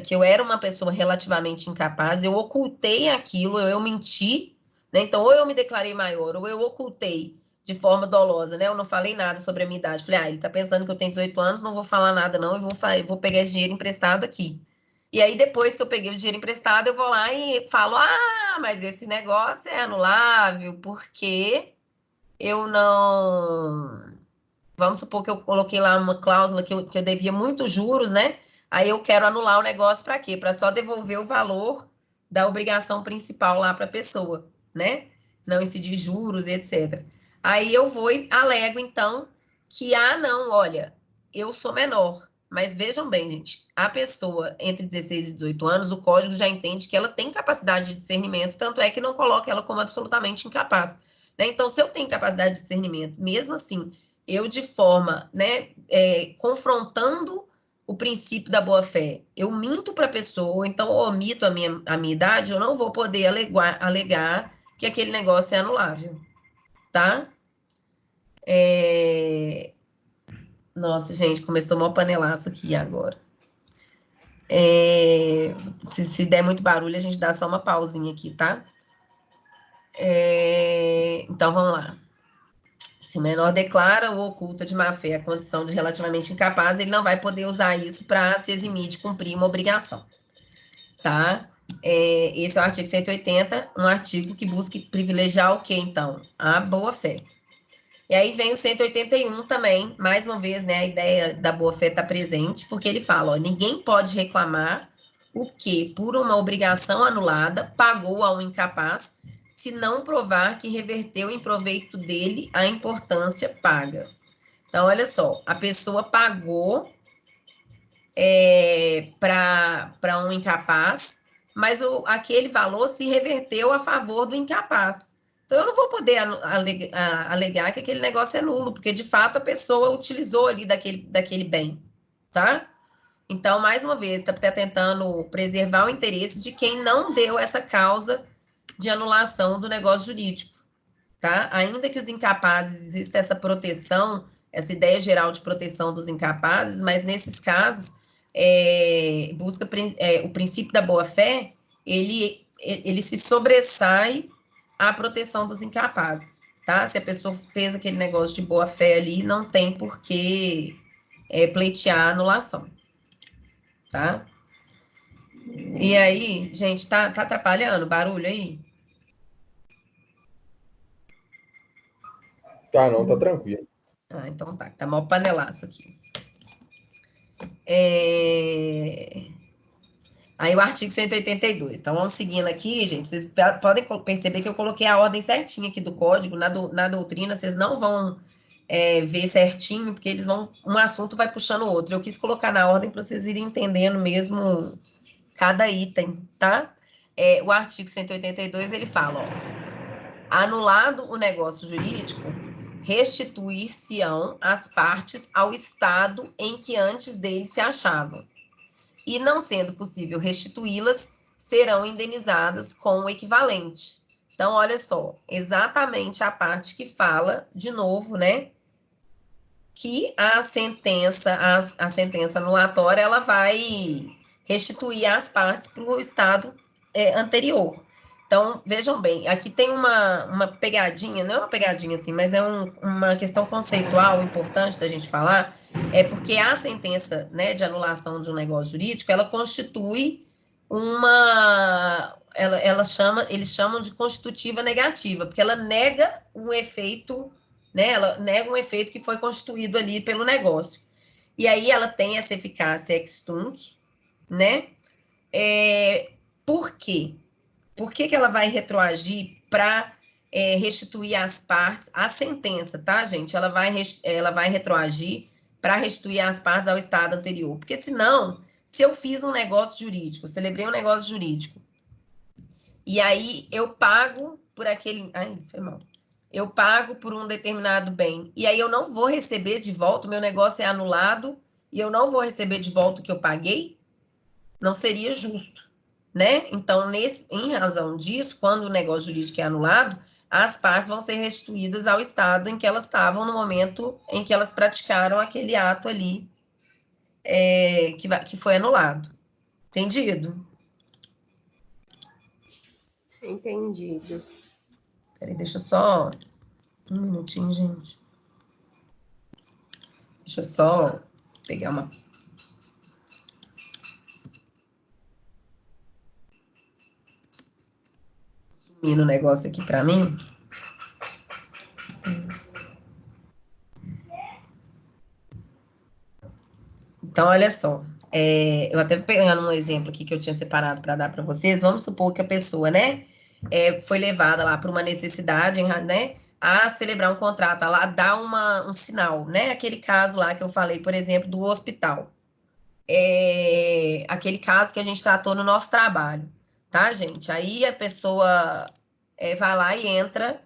que eu era uma pessoa relativamente incapaz, eu ocultei aquilo, eu menti, né? Então, ou eu me declarei maior, ou eu ocultei de forma dolosa, né? Eu não falei nada sobre a minha idade. Falei, ele tá pensando que eu tenho 18 anos, não vou falar nada, não, eu vou pegar esse dinheiro emprestado aqui. E aí, depois que eu peguei o dinheiro emprestado, eu vou lá e falo, ah, mas esse negócio é anulável, porque eu não... Vamos supor que eu coloquei lá uma cláusula que eu devia muitos juros, né? Aí eu quero anular o negócio para quê? Para só devolver o valor da obrigação principal lá para a pessoa, né? Não incidir juros e etc. Aí eu vou e alego, então, que, não, olha, eu sou menor. Mas vejam bem, gente, a pessoa entre 16 e 18 anos, o código já entende que ela tem capacidade de discernimento, tanto é que não coloca ela como absolutamente incapaz, né? Então, se eu tenho capacidade de discernimento, mesmo assim, eu de forma, né, confrontando o princípio da boa-fé, eu minto para a pessoa, então eu omito a minha idade, eu não vou poder alegar que aquele negócio é anulável, tá? Nossa, gente, começou uma panelaço aqui agora. Se der muito barulho, a gente dá só uma pausinha aqui, tá? Então, vamos lá. Se o menor declara ou oculta de má-fé a condição de relativamente incapaz, ele não vai poder usar isso para se eximir de cumprir uma obrigação, tá? Esse é o artigo 180, um artigo que busca privilegiar o quê, então? A boa-fé. E aí vem o 181 também, mais uma vez, né, a ideia da boa-fé está presente, porque ele fala, ó, ninguém pode reclamar o que, por uma obrigação anulada, pagou a um incapaz, se não provar que reverteu em proveito dele a importância paga. Então, olha só, a pessoa pagou para um incapaz, mas aquele valor se reverteu a favor do incapaz. Então, eu não vou poder alegar que aquele negócio é nulo, porque, de fato, a pessoa utilizou ali daquele bem, tá? Então, mais uma vez, está tentando preservar o interesse de quem não deu essa causa de anulação do negócio jurídico, tá? Ainda que os incapazes, exista essa proteção, essa ideia geral de proteção dos incapazes, mas nesses casos, busca o princípio da boa-fé, ele se sobressai à proteção dos incapazes, tá? Se a pessoa fez aquele negócio de boa-fé ali, não tem por que pleitear a anulação, tá? E aí, gente, tá atrapalhando o barulho aí? Tá, não, tá tranquilo. Então tá mó panelaço aqui. Aí o artigo 182. Então, vamos seguindo aqui, gente. Vocês podem perceber que eu coloquei a ordem certinha aqui do código. Na doutrina, vocês não vão ver certinho, porque um assunto vai puxando o outro. Eu quis colocar na ordem para vocês irem entendendo mesmo cada item, tá? O artigo 182, ele fala, ó, anulado o negócio jurídico, restituir-se-ão as partes ao estado em que antes dele se achavam. E não sendo possível restituí-las, serão indenizadas com o equivalente. Então, olha só, exatamente a parte que fala, de novo, né, que a sentença anulatória, ela vai restituir as partes para o estado anterior. Então, vejam bem, aqui tem uma pegadinha, não é uma pegadinha assim, mas é uma questão conceitual importante da gente falar, porque a sentença, né, de anulação de um negócio jurídico, ela constitui eles chamam de constitutiva negativa, porque ela nega um efeito, né, ela nega um efeito que foi constituído ali pelo negócio. E aí ela tem essa eficácia ex tunc, né? Por quê? Por que ela vai retroagir para restituir as partes, a sentença, tá, gente? Ela vai retroagir para restituir as partes ao estado anterior. Porque senão, se eu fiz um negócio jurídico, celebrei um negócio jurídico, e aí eu pago por aquele... Ai, foi mal. Eu pago por um determinado bem, e aí eu não vou receber de volta, o meu negócio é anulado, e eu não vou receber de volta o que eu paguei, não seria justo, né? Então, em razão disso, quando o negócio jurídico é anulado, as partes vão ser restituídas ao estado em que elas estavam no momento em que elas praticaram aquele ato ali que foi anulado. Entendido? Entendido. Peraí, deixa eu só... Um minutinho, gente. Deixa eu só pegar uma... no negócio aqui para mim. Então, olha só. Eu até pegando um exemplo aqui que eu tinha separado para dar para vocês. Vamos supor que a pessoa, né, foi levada lá por uma necessidade, né, a celebrar um contrato, a lá dar um sinal, né? Aquele caso lá que eu falei, por exemplo, do hospital. Aquele caso que a gente tratou no nosso trabalho, tá, gente? Aí a pessoa vai lá e entra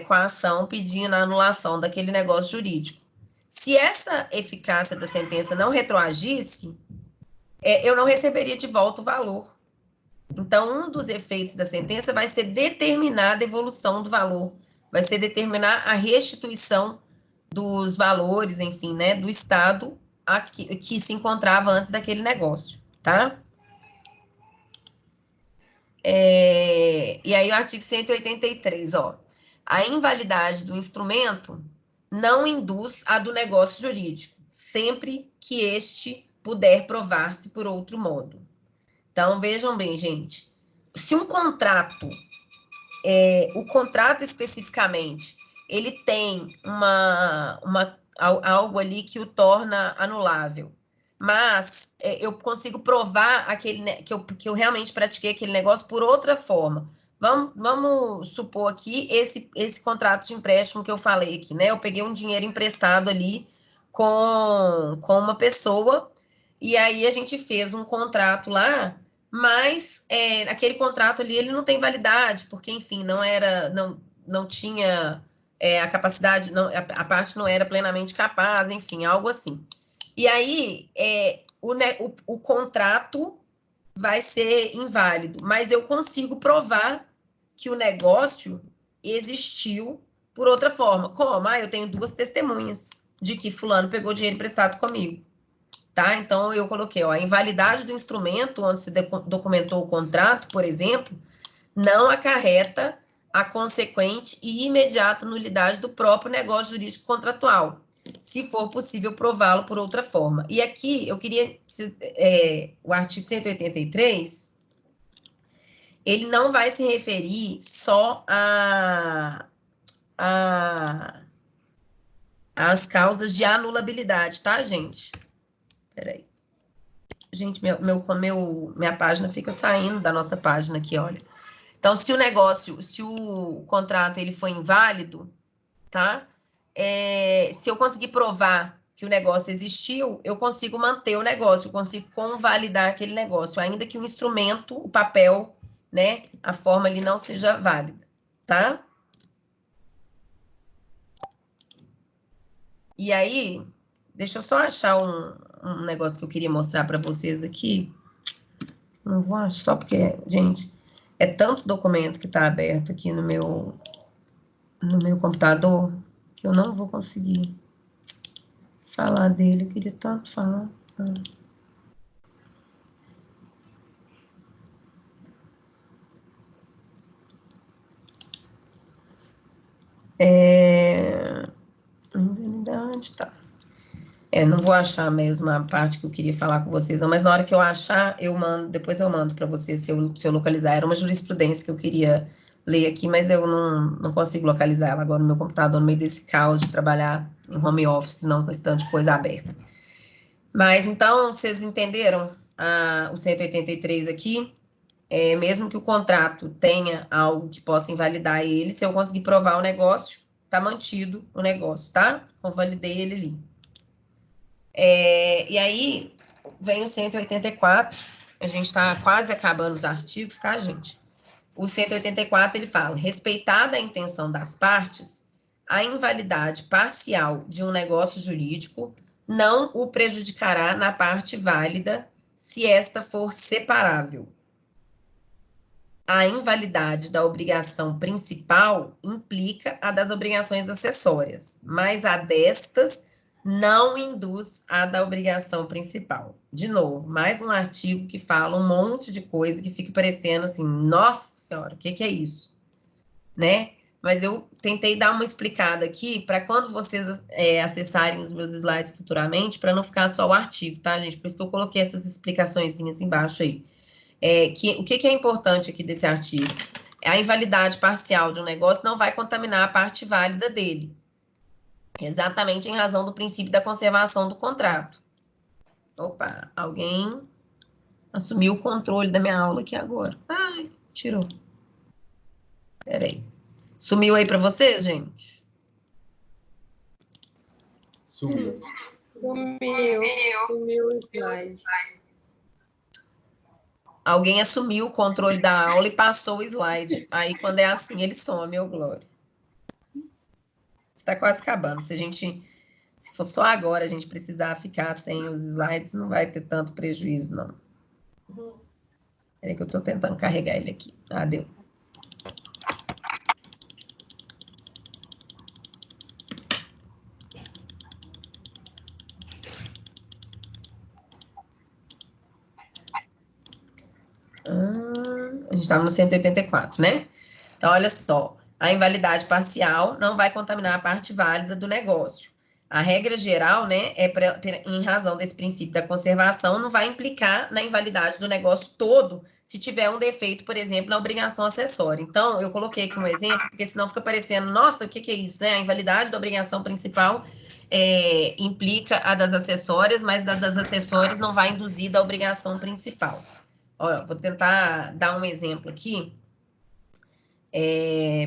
com a ação pedindo a anulação daquele negócio jurídico. Se essa eficácia da sentença não retroagisse, eu não receberia de volta o valor. Então, um dos efeitos da sentença vai ser determinar a devolução do valor, vai ser determinar a restituição dos valores, enfim, né, do Estado que se encontrava antes daquele negócio, tá? E aí o artigo 183, ó. A invalidade do instrumento não induz a do negócio jurídico, sempre que este puder provar-se por outro modo. Então, vejam bem, gente, se um contrato, o contrato especificamente, ele tem algo ali que o torna anulável, mas eu consigo provar que eu realmente pratiquei aquele negócio por outra forma. Vamos supor aqui esse contrato de empréstimo que eu falei aqui, né? Eu peguei um dinheiro emprestado ali com uma pessoa, e aí a gente fez um contrato lá, mas aquele contrato ali ele não tem validade, porque, enfim, não tinha a capacidade, a parte não era plenamente capaz, enfim, algo assim. E aí o contrato vai ser inválido, mas eu consigo provar que o negócio existiu por outra forma. Como? Eu tenho 2 testemunhas de que fulano pegou dinheiro emprestado comigo, tá? Então, eu coloquei, ó, a invalidade do instrumento onde se documentou o contrato, por exemplo, não acarreta a consequente e imediata nulidade do próprio negócio jurídico contratual, se for possível prová-lo por outra forma. E aqui, eu queria... o artigo 183, ele não vai se referir só às causas de anulabilidade, tá, gente? Peraí. Gente, minha página fica saindo da nossa página aqui, olha. Então, se o contrato ele foi inválido, tá? Se eu conseguir provar que o negócio existiu, eu consigo manter o negócio, eu consigo convalidar aquele negócio, ainda que o instrumento, o papel, né, a forma ali não seja válida, tá? E aí, deixa eu só achar um negócio que eu queria mostrar para vocês aqui. Não vou achar, só porque, gente, é tanto documento que está aberto aqui no meu computador que eu não vou conseguir falar dele. Eu queria tanto falar. Invalidade, tá. Não vou achar mesmo a parte que eu queria falar com vocês, não, mas na hora que eu achar, depois eu mando para vocês se eu localizar. Era uma jurisprudência que eu queria ler aqui, mas eu não consigo localizar ela agora no meu computador, no meio desse caos de trabalhar em home office, não com esse tanto de coisa aberta. Mas, então, vocês entenderam o 183 aqui? Mesmo que o contrato tenha algo que possa invalidar ele, se eu conseguir provar o negócio, tá mantido o negócio, tá? Convalidei ele ali. E aí, vem o 184, a gente está quase acabando os artigos, tá, gente? O 184, ele fala, respeitada a intenção das partes, a invalidade parcial de um negócio jurídico não o prejudicará na parte válida se esta for separável. A invalidade da obrigação principal implica a das obrigações acessórias, mas a destas não induz a da obrigação principal. De novo, mais um artigo que fala um monte de coisa que fica parecendo assim, nossa senhora, o que é isso? Né? Mas eu tentei dar uma explicada aqui para quando vocês acessarem os meus slides futuramente, para não ficar só o artigo, tá, gente? Por isso que eu coloquei essas explicaçõezinhas embaixo aí. O que é importante aqui desse artigo? a invalidade parcial de um negócio não vai contaminar a parte válida dele. Exatamente em razão do princípio da conservação do contrato. Opa, alguém assumiu o controle da minha aula aqui agora. Ai, tirou. Peraí. Sumiu aí para vocês, gente? Sumiu. Sumiu o slide. Alguém assumiu o controle da aula e passou o slide. Aí, quando é assim, ele some, ô Glória. Está quase acabando. Se for só agora a gente precisar ficar sem os slides, não vai ter tanto prejuízo, não. Peraí que eu estou tentando carregar ele aqui. Ah, deu. A gente estava no 184, né? Então, olha só. A invalidade parcial não vai contaminar a parte válida do negócio. A regra geral, né, em razão desse princípio da conservação, não vai implicar na invalidade do negócio todo se tiver um defeito, por exemplo, na obrigação acessória. Então, eu coloquei aqui um exemplo, porque senão fica parecendo, nossa, o que é isso, né? A invalidade da obrigação principal implica a das acessórias, mas a das acessórias não vai induzir da obrigação principal. Olha, vou tentar dar um exemplo aqui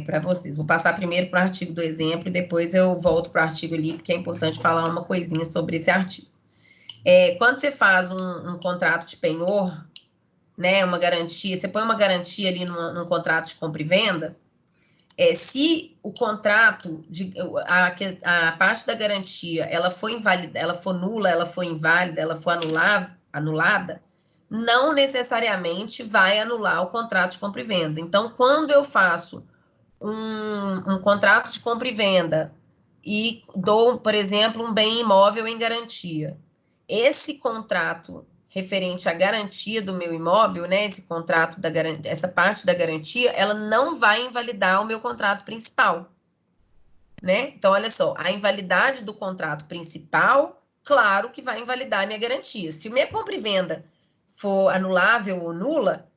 para vocês. Vou passar primeiro para o artigo do exemplo e depois eu volto para o artigo ali, porque é importante falar uma coisinha sobre esse artigo. Quando você faz um contrato de penhor, né, uma garantia, você põe uma garantia ali num contrato de compra e venda, se o contrato, a parte da garantia, ela for inválida, ela for nula, ela for inválida, ela for anulada, não necessariamente vai anular o contrato de compra e venda. Então, quando eu faço um contrato de compra e venda e dou, por exemplo, um bem imóvel em garantia, esse contrato referente à garantia do meu imóvel, né, esse contrato essa parte da garantia, ela não vai invalidar o meu contrato principal, né? Então, olha só, a invalidade do contrato principal, claro que vai invalidar a minha garantia. Se minha compra e venda for anulável ou nula,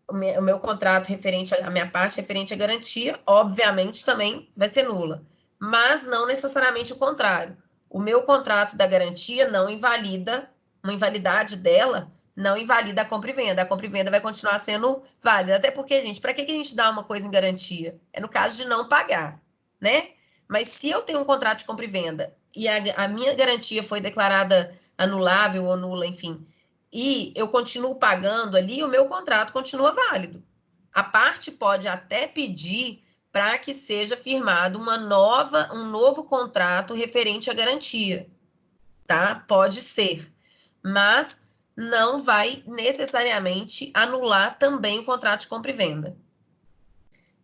o meu contrato referente à minha parte referente à garantia, obviamente também vai ser nula. Mas não necessariamente o contrário. O meu contrato da garantia não invalida, uma invalidade dela não invalida a compra e venda. A compra e venda vai continuar sendo válida. Até porque, gente, para que a gente dá uma coisa em garantia? É no caso de não pagar, né? Mas se eu tenho um contrato de compra e venda e a minha garantia foi declarada anulável ou nula, enfim, e eu continuo pagando ali, o meu contrato continua válido. A parte pode até pedir para que seja firmado um novo contrato referente à garantia, tá? Pode ser, mas não vai necessariamente anular também o contrato de compra e venda.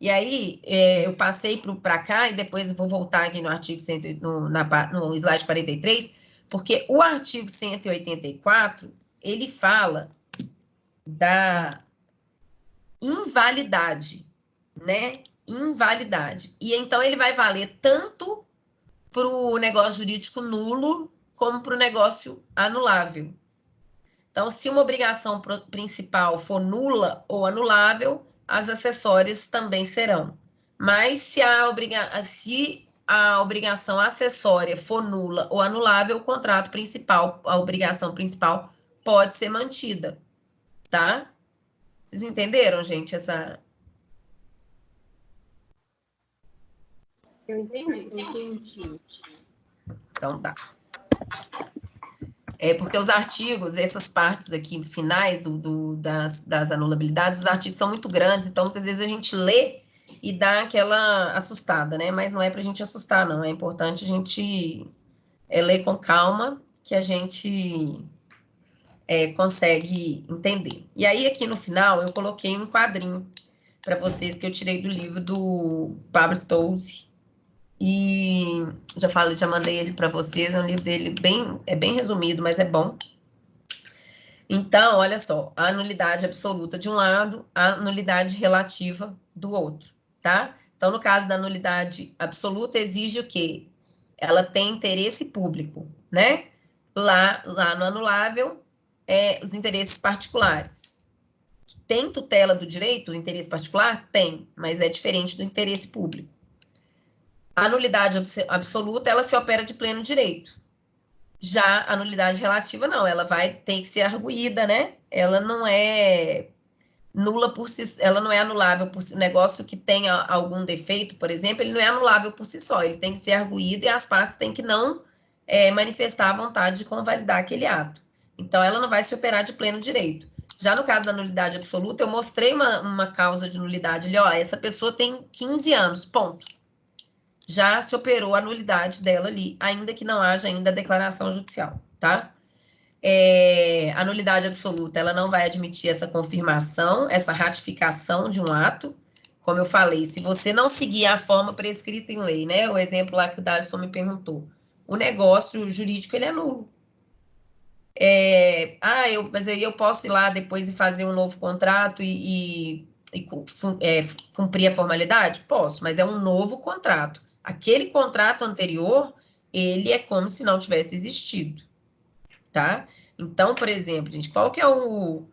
E aí, eu passei para cá e depois vou voltar aqui no artigo no slide 43, porque o artigo 184, ele fala da invalidade, né? Invalidade. E então ele vai valer tanto para o negócio jurídico nulo como para o negócio anulável. Então, se uma obrigação principal for nula ou anulável, as acessórias também serão. Mas se a obrigação acessória for nula ou anulável, o contrato principal, a obrigação principal, pode ser mantida, tá? Vocês entenderam, gente, essa... Eu entendi. Então, tá. Porque os artigos, essas partes aqui finais das anulabilidades, os artigos são muito grandes, então muitas vezes a gente lê e dá aquela assustada, né? Mas não é para a gente assustar, não. É importante a gente ler com calma, que a gente consegue entender. E aí, aqui no final, eu coloquei um quadrinho para vocês que eu tirei do livro do Pablo Stolze. E já mandei ele para vocês, é um livro dele bem resumido, mas é bom. Então, olha só, a nulidade absoluta de um lado, a nulidade relativa do outro, tá? Então, no caso da nulidade absoluta, exige o quê? Ela tem interesse público, né? Lá no anulável, os interesses particulares. Tem tutela do direito, do interesse particular? Tem, mas é diferente do interesse público. A nulidade absoluta, ela se opera de pleno direito. Já a nulidade relativa, não, ela vai ter que ser arguída, né? Ela não é nula por si, ela não é anulável por si. Negócio que tenha algum defeito, por exemplo, ele não é anulável por si só, ele tem que ser arguído e as partes têm que não manifestar a vontade de convalidar aquele ato. Então, ela não vai se operar de pleno direito. Já no caso da nulidade absoluta, eu mostrei uma causa de nulidade ali, ó, essa pessoa tem 15 anos, ponto. Já se operou a nulidade dela ali, ainda que não haja ainda a declaração judicial, tá? A nulidade absoluta, ela não vai admitir essa confirmação, essa ratificação de um ato. Como eu falei, se você não seguir a forma prescrita em lei, né? O exemplo lá que o Darlison me perguntou. O negócio jurídico, ele é nulo. Mas aí eu posso ir lá depois e fazer um novo contrato e cumprir a formalidade? Posso, mas é um novo contrato. Aquele contrato anterior, ele é como se não tivesse existido, tá? Então, por exemplo, gente, qual que é um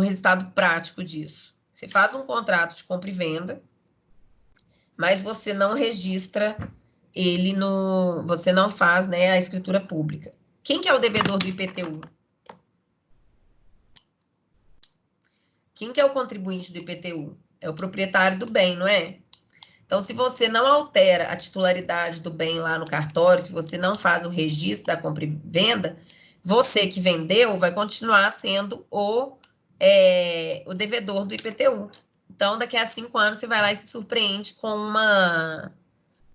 resultado prático disso? Você faz um contrato de compra e venda, mas você não registra ele você não faz, né, a escritura pública. Quem que é o devedor do IPTU? Quem que é o contribuinte do IPTU? É o proprietário do bem, não é? Então, se você não altera a titularidade do bem lá no cartório, se você não faz o registro da compra e venda, você que vendeu vai continuar sendo o devedor do IPTU. Então, daqui a 5 anos, você vai lá e se surpreende com uma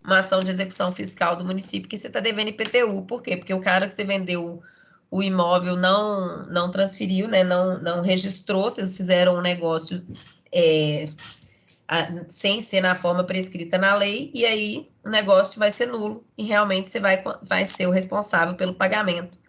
ação de execução fiscal do município que você está devendo IPTU. Por quê? Porque o cara que você vendeu o imóvel não transferiu, né? Não registrou, vocês fizeram um negócio sem ser na forma prescrita na lei, e aí o negócio vai ser nulo e realmente você vai ser o responsável pelo pagamento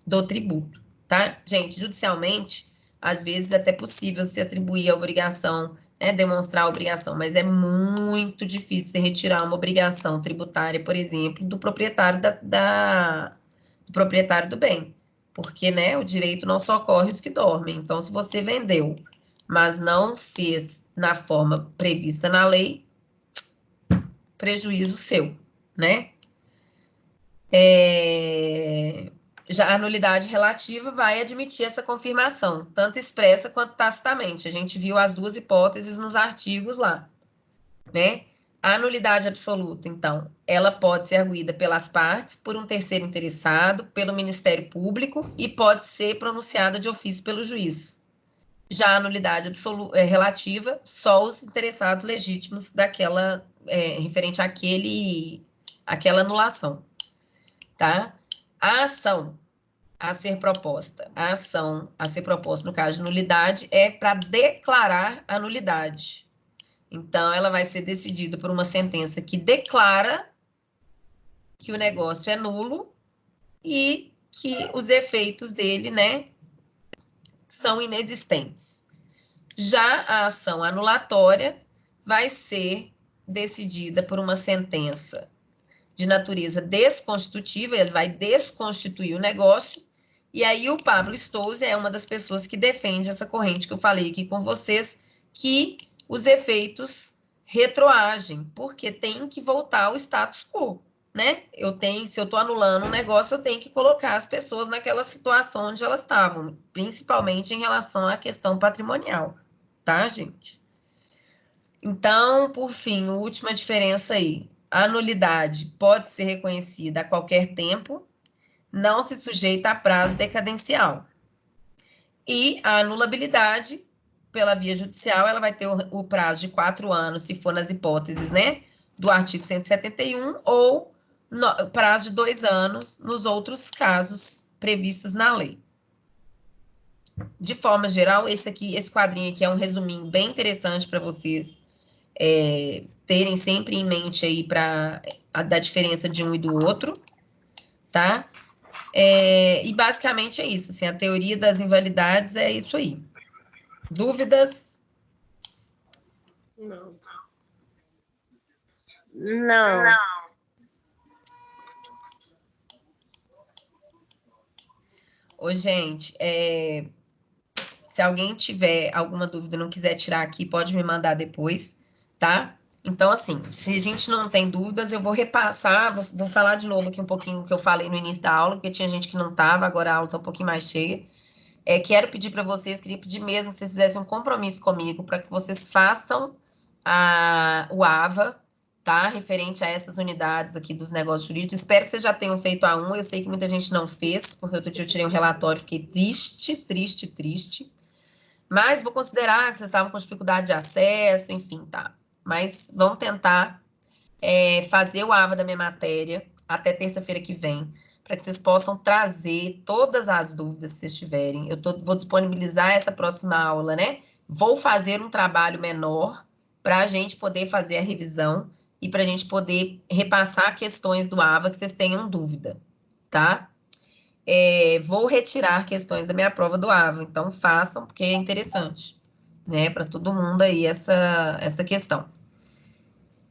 do tributo, tá? Gente, judicialmente, às vezes é até possível se atribuir a obrigação, né, demonstrar a obrigação, mas é muito difícil você retirar uma obrigação tributária, por exemplo, do proprietário do proprietário do bem, porque, né, o direito não socorre os que dormem. Então, se você vendeu, mas não fez na forma prevista na lei, prejuízo seu, né? Já a nulidade relativa vai admitir essa confirmação, tanto expressa quanto tacitamente. A gente viu as duas hipóteses nos artigos lá, né? A nulidade absoluta, então, ela pode ser arguída pelas partes, por um terceiro interessado, pelo Ministério Público e pode ser pronunciada de ofício pelo juiz. Já a nulidade relativa, só os interessados legítimos daquela, referente àquela anulação, tá? A ação a ser proposta, no caso de nulidade, é para declarar a nulidade. Então, ela vai ser decidida por uma sentença que declara que o negócio é nulo e que os efeitos dele, né, são inexistentes. Já a ação anulatória vai ser decidida por uma sentença de natureza desconstitutiva, ele vai desconstituir o negócio, e aí o Pablo Stouze é uma das pessoas que defende essa corrente que eu falei aqui com vocês, que os efeitos retroagem, porque tem que voltar ao status quo, né? Se eu estou anulando um negócio, eu tenho que colocar as pessoas naquela situação onde elas estavam, principalmente em relação à questão patrimonial, tá, gente? Então, por fim, a última diferença aí. A nulidade pode ser reconhecida a qualquer tempo, não se sujeita a prazo decadencial. E a anulabilidade, pela via judicial, ela vai ter o prazo de 4 anos, se for nas hipóteses, né, do artigo 171, ou prazo de 2 anos nos outros casos previstos na lei. De forma geral, esse quadrinho aqui é um resuminho bem interessante para vocês terem sempre em mente aí da diferença de um e do outro, tá? E basicamente é isso, assim, a teoria das invalidades é isso aí. Dúvidas? Não. Não. Ô, gente, Se alguém tiver alguma dúvida e não quiser tirar aqui, pode me mandar depois, tá? Então, assim, se a gente não tem dúvidas, eu vou repassar, vou falar de novo aqui um pouquinho o que eu falei no início da aula, porque tinha gente que não estava, agora a aula está um pouquinho mais cheia. Quero pedir para vocês, queria pedir mesmo que vocês fizessem um compromisso comigo para que vocês façam o AVA, tá? Referente a essas unidades aqui dos negócios jurídicos. Espero que vocês já tenham feito a 1. Eu sei que muita gente não fez, porque outro dia eu tirei um relatório, fiquei triste. Mas vou considerar que vocês estavam com dificuldade de acesso, enfim, tá? Mas vamos tentar fazer o AVA da minha matéria até terça-feira que vem, para que vocês possam trazer todas as dúvidas que vocês tiverem. Vou disponibilizar essa próxima aula, né? Vou fazer um trabalho menor para a gente poder fazer a revisão e para a gente poder repassar questões do AVA que vocês tenham dúvida, tá? Vou retirar questões da minha prova do AVA, então façam, porque é interessante, né? Para todo mundo aí essa questão.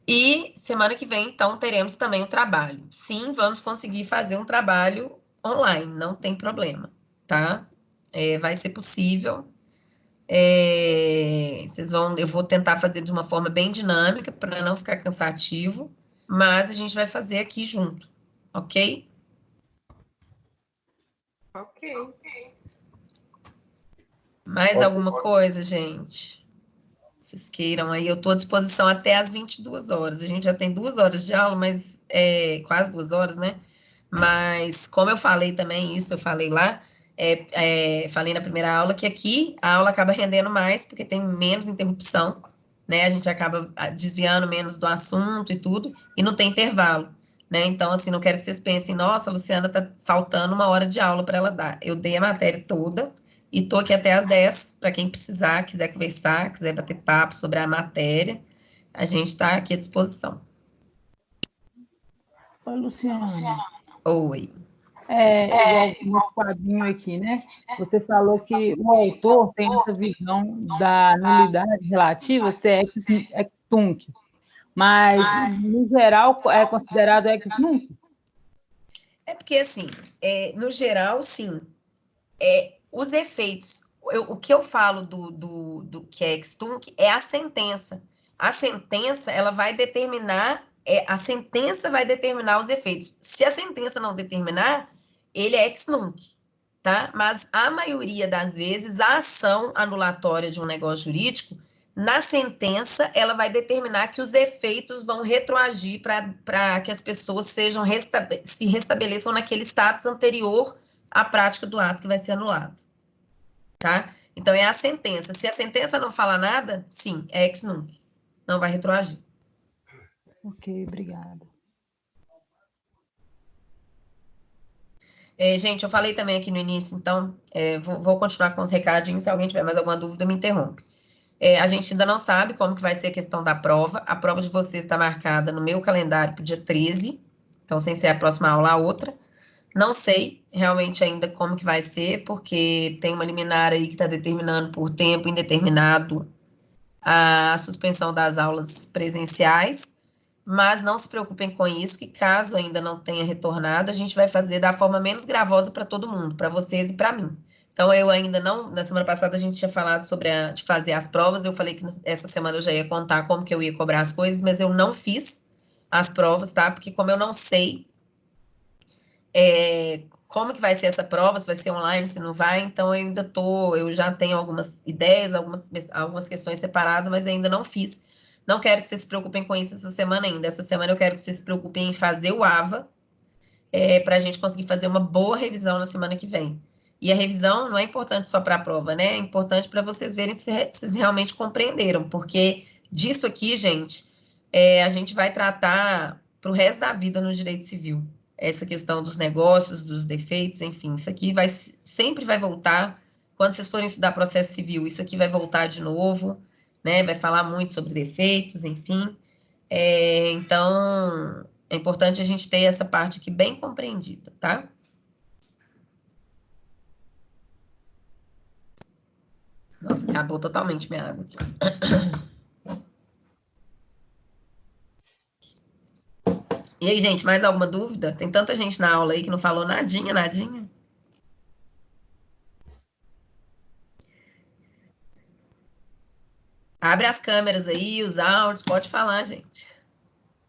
E semana que vem, então, teremos também o trabalho. Sim, vamos conseguir fazer um trabalho online, não tem problema, tá? Vai ser possível. Eu vou tentar fazer de uma forma bem dinâmica, para não ficar cansativo, mas a gente vai fazer aqui junto, ok? Ok. Mais alguma coisa, gente? Vocês queiram aí, eu estou à disposição até às 22 horas. A gente já tem 2 horas de aula, mas quase 2 horas, né? Mas, como eu falei também, eu falei lá, falei na primeira aula, que aqui a aula acaba rendendo mais, porque tem menos interrupção, né? A gente acaba desviando menos do assunto e tudo, e não tem intervalo, né? Então, assim, não quero que vocês pensem, nossa, a Luciana tá faltando 1 hora de aula para ela dar. Eu dei a matéria toda, e tô aqui até às 10, para quem precisar, quiser conversar, quiser bater papo sobre a matéria, a gente está aqui à disposição. Oi, Luciana. Oi. Igual no quadrinho aqui, né? Você falou que o autor tem essa visão da nulidade relativa ser ex tunc, mas, no geral, é considerado ex nunc? Porque, assim, no geral, sim. Os efeitos, o que eu falo do que é ex tunc é a sentença. A sentença, ela vai determinar, a sentença vai determinar os efeitos. Se a sentença não determinar, ele é ex nunc, tá? Mas a maioria das vezes, a ação anulatória de um negócio jurídico, na sentença, ela vai determinar que os efeitos vão retroagir para que as pessoas se restabeleçam naquele status anterior à prática do ato que vai ser anulado, tá? Então, é a sentença. Se a sentença não fala nada, sim, é ex nunc, não vai retroagir. Ok, obrigada. Gente, eu falei também aqui no início, então, vou continuar com os recadinhos, se alguém tiver mais alguma dúvida, me interrompe. A gente ainda não sabe como que vai ser a questão da prova. A prova de vocês está marcada no meu calendário para o dia 13, então, sem ser a próxima aula, a outra. Não sei realmente ainda como que vai ser, porque tem uma liminar aí que está determinando por tempo indeterminado a suspensão das aulas presenciais, mas não se preocupem com isso, que caso ainda não tenha retornado, a gente vai fazer da forma menos gravosa para todo mundo, para vocês e para mim. Então, eu ainda não, na semana passada a gente tinha falado sobre de fazer as provas, eu falei que essa semana eu já ia contar como que eu ia cobrar as coisas, mas eu não fiz as provas, tá? Porque como eu não sei como que vai ser essa prova, se vai ser online, se não vai, então eu já tenho algumas ideias, algumas questões separadas, mas ainda não fiz. Não quero que vocês se preocupem com isso essa semana ainda. Essa semana eu quero que vocês se preocupem em fazer o AVA, para a gente conseguir fazer uma boa revisão na semana que vem. E a revisão não é importante só para a prova, né? É importante para vocês verem se vocês realmente compreenderam, porque disso aqui, gente, a gente vai tratar para o resto da vida no direito civil. Essa questão dos negócios, dos defeitos, enfim, isso aqui sempre vai voltar. Quando vocês forem estudar processo civil, isso aqui vai voltar de novo, né? Vai falar muito sobre defeitos, enfim. Então, é importante a gente ter essa parte aqui bem compreendida, tá? Nossa, acabou totalmente minha água aqui. E aí, gente, mais alguma dúvida? Tem tanta gente na aula aí que não falou nadinha. Abre as câmeras aí, os áudios, pode falar, gente.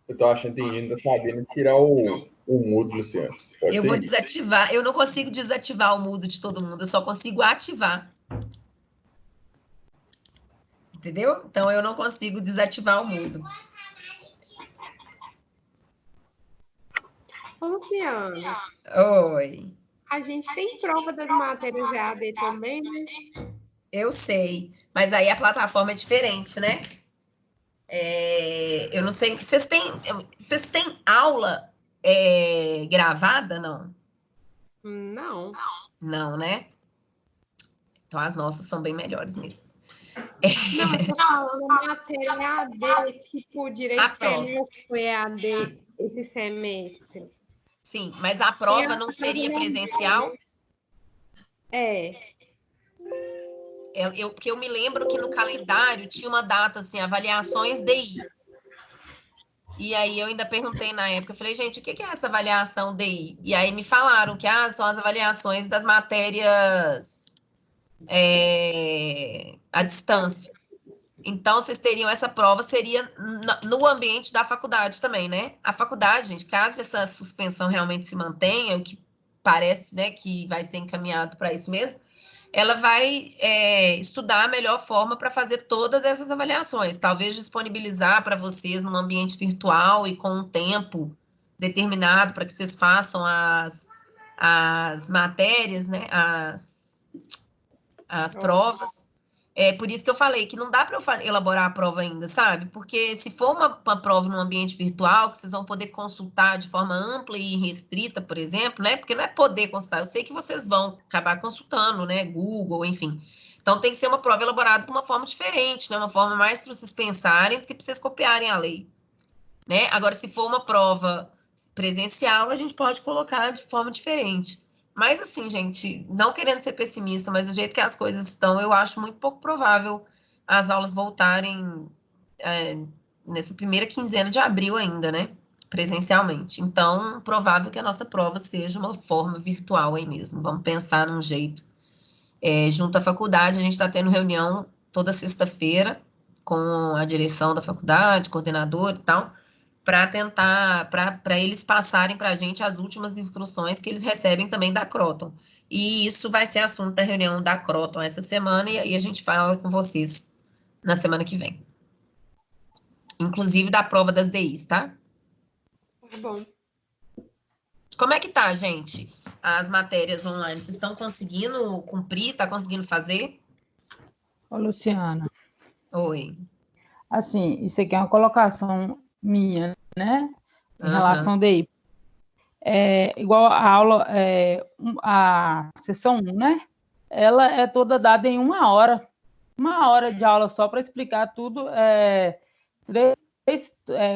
Eu tô achando que tem gente que tá sabendo tirar o mudo, Luciano. Pode Eu ser vou isso. desativar. Eu não consigo desativar o mudo de todo mundo, eu só consigo ativar. Entendeu? Então eu não consigo desativar o mudo. Ô, Luciano, Oi. a gente tem prova das matérias EAD também, né? Eu sei, mas aí a plataforma é diferente, né? Eu não sei. Vocês têm aula gravada? Não. Não. Não, né? Então as nossas são bem melhores mesmo. Não, eu tô falando matéria EAD, tipo, A direito prova. penal foi EAD esse semestre. Sim, mas a E prova a não prova seria normal, presencial? né? É. Porque eu me lembro que no calendário tinha uma data assim, avaliações DI. E aí eu ainda perguntei na época, eu falei, gente, o que é essa avaliação DI? E aí me falaram que são as avaliações das matérias à distância. Então, vocês teriam essa prova, seria no ambiente da faculdade também, né? A faculdade, gente, caso essa suspensão realmente se mantenha, o que parece, né, que vai ser encaminhado para isso mesmo, ela vai estudar a melhor forma para fazer todas essas avaliações. Talvez disponibilizar para vocês num ambiente virtual e com um tempo determinado para que vocês façam as matérias, né? As provas. É por isso que eu falei que não dá para eu elaborar a prova ainda, sabe? Porque se for uma prova num ambiente virtual, que vocês vão poder consultar de forma ampla e restrita, por exemplo, né? Porque não é poder consultar, eu sei que vocês vão acabar consultando, né? Google, enfim. Então tem que ser uma prova elaborada de uma forma diferente, né? Uma forma mais para vocês pensarem do que para vocês copiarem a lei, né? Agora, se for uma prova presencial, a gente pode colocar de forma diferente. Mas assim, gente, não querendo ser pessimista, mas do jeito que as coisas estão, eu acho muito pouco provável as aulas voltarem nessa primeira quinzena de abril ainda, né? Presencialmente. Então, provável que a nossa prova seja uma forma virtual aí mesmo. Vamos pensar num jeito. Junto à faculdade, a gente está tendo reunião toda sexta-feira com a direção da faculdade, coordenador e tal, para tentar, para eles passarem para a gente as últimas instruções que eles recebem também da Croton. E isso vai ser assunto da reunião da Croton essa semana, e aí a gente fala com vocês na semana que vem. Inclusive da prova das DIs, tá? Tá bom. Como é que tá, gente? As matérias online, vocês estão conseguindo cumprir? Tá conseguindo fazer? Ô, Luciana, Oi. assim, isso aqui é uma colocação minha, né? Em Aham. relação daí. Igual a aula, a sessão 1, né? Ela é toda dada em 1 hora. 1 hora de aula só para explicar tudo.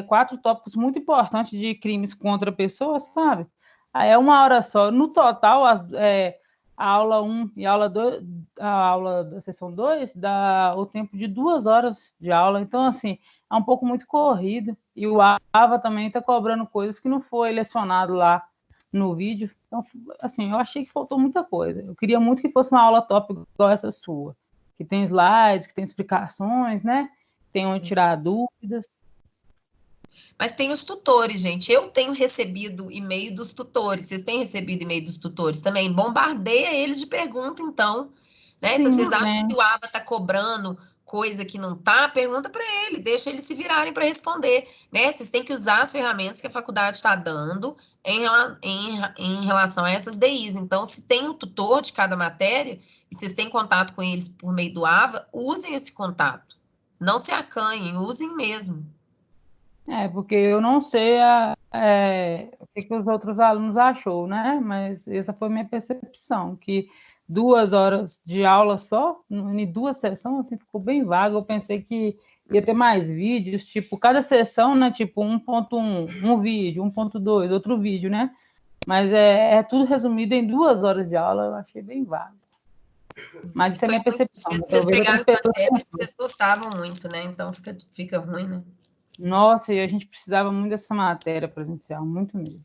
Quatro tópicos muito importantes de crimes contra pessoas, sabe? Aí é 1 hora só. No total, a aula 1 e a aula 2, a aula da sessão 2 dá o tempo de 2 horas de aula. Então, assim, é um pouco muito corrido. E o AVA também está cobrando coisas que não foi lecionado lá no vídeo. Então, assim, eu achei que faltou muita coisa. Eu queria muito que fosse uma aula top igual essa sua, que tem slides, que tem explicações, né? Tem onde tirar dúvidas. Mas tem os tutores, gente. Eu tenho recebido e-mail dos tutores. Vocês têm recebido e-mail dos tutores também? Bombardeia eles de pergunta, então. Né? Se vocês Sim, acham né? que o AVA está cobrando coisa que não tá, pergunta para ele, deixa eles se virarem para responder. Né? Vocês têm que usar as ferramentas que a faculdade está dando em relação a essas DIs. Então, se tem um tutor de cada matéria e vocês têm contato com eles por meio do AVA, usem esse contato. Não se acanhem, usem mesmo. Porque eu não sei o que os outros alunos achou, né? Mas essa foi a minha percepção, que 2 horas de aula só, em 2 sessões, assim, ficou bem vago. Eu pensei que ia ter mais vídeos, tipo, cada sessão, né? Tipo, 1.1, um vídeo, 1.2, outro vídeo, né? Mas é tudo resumido em 2 horas de aula, eu achei bem vago. Mas isso é minha percepção. Vocês Talvez outras pegaram pessoas matéria que vocês gostavam muito, né? Então fica ruim, né? Nossa, e a gente precisava muito dessa matéria presencial, muito mesmo.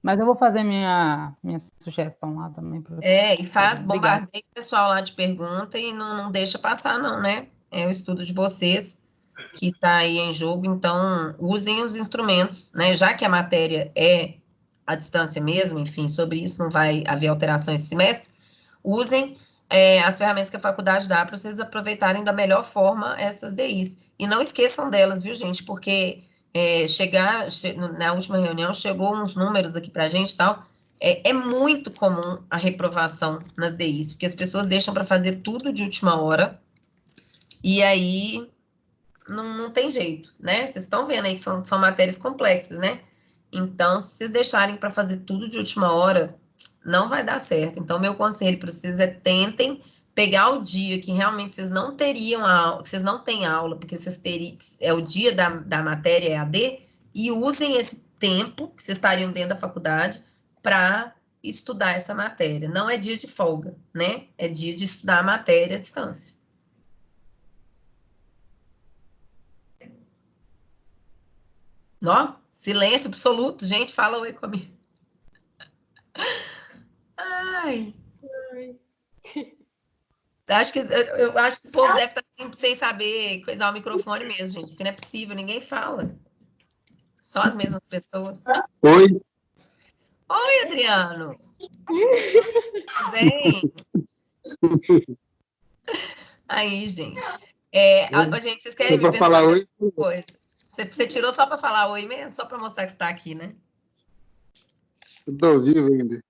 Mas eu vou fazer minha sugestão lá também. E faz, bombardeia o pessoal lá de pergunta e não deixa passar, não, né? É o estudo de vocês que está aí em jogo, então usem os instrumentos, né? Já que a matéria é à distância mesmo, enfim, sobre isso não vai haver alteração esse semestre, usem as ferramentas que a faculdade dá para vocês aproveitarem da melhor forma essas DIs. E não esqueçam delas, viu, gente? Porque na última reunião chegou uns números aqui para a gente e tal. É muito comum a reprovação nas DIs, porque as pessoas deixam para fazer tudo de última hora, e aí não tem jeito, né? Vocês estão vendo aí que são matérias complexas, né? Então, se vocês deixarem para fazer tudo de última hora, não vai dar certo. Então, meu conselho para vocês é tentem pegar o dia que realmente vocês não teriam aula, que vocês não têm aula, porque vocês é o dia da matéria EAD, e usem esse tempo que vocês estariam dentro da faculdade para estudar essa matéria. Não é dia de folga, né? É dia de estudar a matéria à distância. Ó, silêncio absoluto, gente, fala oi comigo. Ai. Eu acho que o povo deve estar sem saber coisar o microfone mesmo, gente, porque não é possível, ninguém fala. Só as mesmas pessoas. Oi. Oi, Adriano. Tudo bem? Aí, gente. Gente, vocês querem me ver falar oi? Coisa? Você tirou só para falar oi mesmo? Só para mostrar que você está aqui, né? Estou vivo ainda.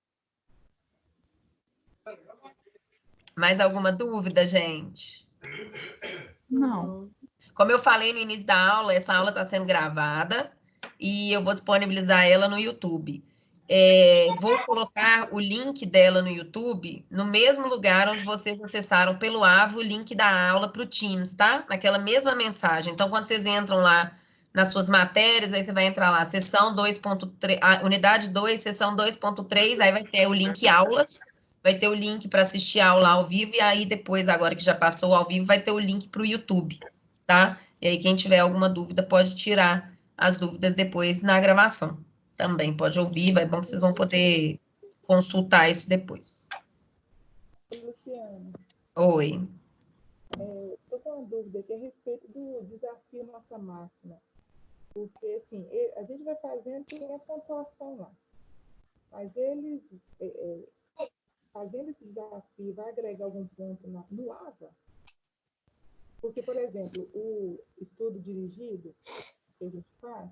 Mais alguma dúvida, gente? Não. Como eu falei no início da aula, essa aula está sendo gravada e eu vou disponibilizar ela no YouTube. Vou colocar o link dela no YouTube no mesmo lugar onde vocês acessaram pelo AVE o link da aula para o Teams, tá? Naquela mesma mensagem. Então, quando vocês entram lá nas suas matérias, aí você vai entrar lá, seção 2.3, unidade 2, seção 2.3, aí vai ter o link aulas, vai ter o link para assistir a aula ao vivo, e aí depois, agora que já passou ao vivo, vai ter o link para o YouTube, tá? E aí, quem tiver alguma dúvida, pode tirar as dúvidas depois na gravação. Também pode ouvir, é bom que vocês vão poder consultar isso depois. Luciana. Oi. Estou com uma dúvida aqui a respeito do desafio Nota Máxima. Porque, assim, a gente vai fazendo, tem a pontuação lá. Mas eles, fazendo esse desafio, vai agregar algum ponto no AVA? Porque, por exemplo, o estudo dirigido que a gente faz,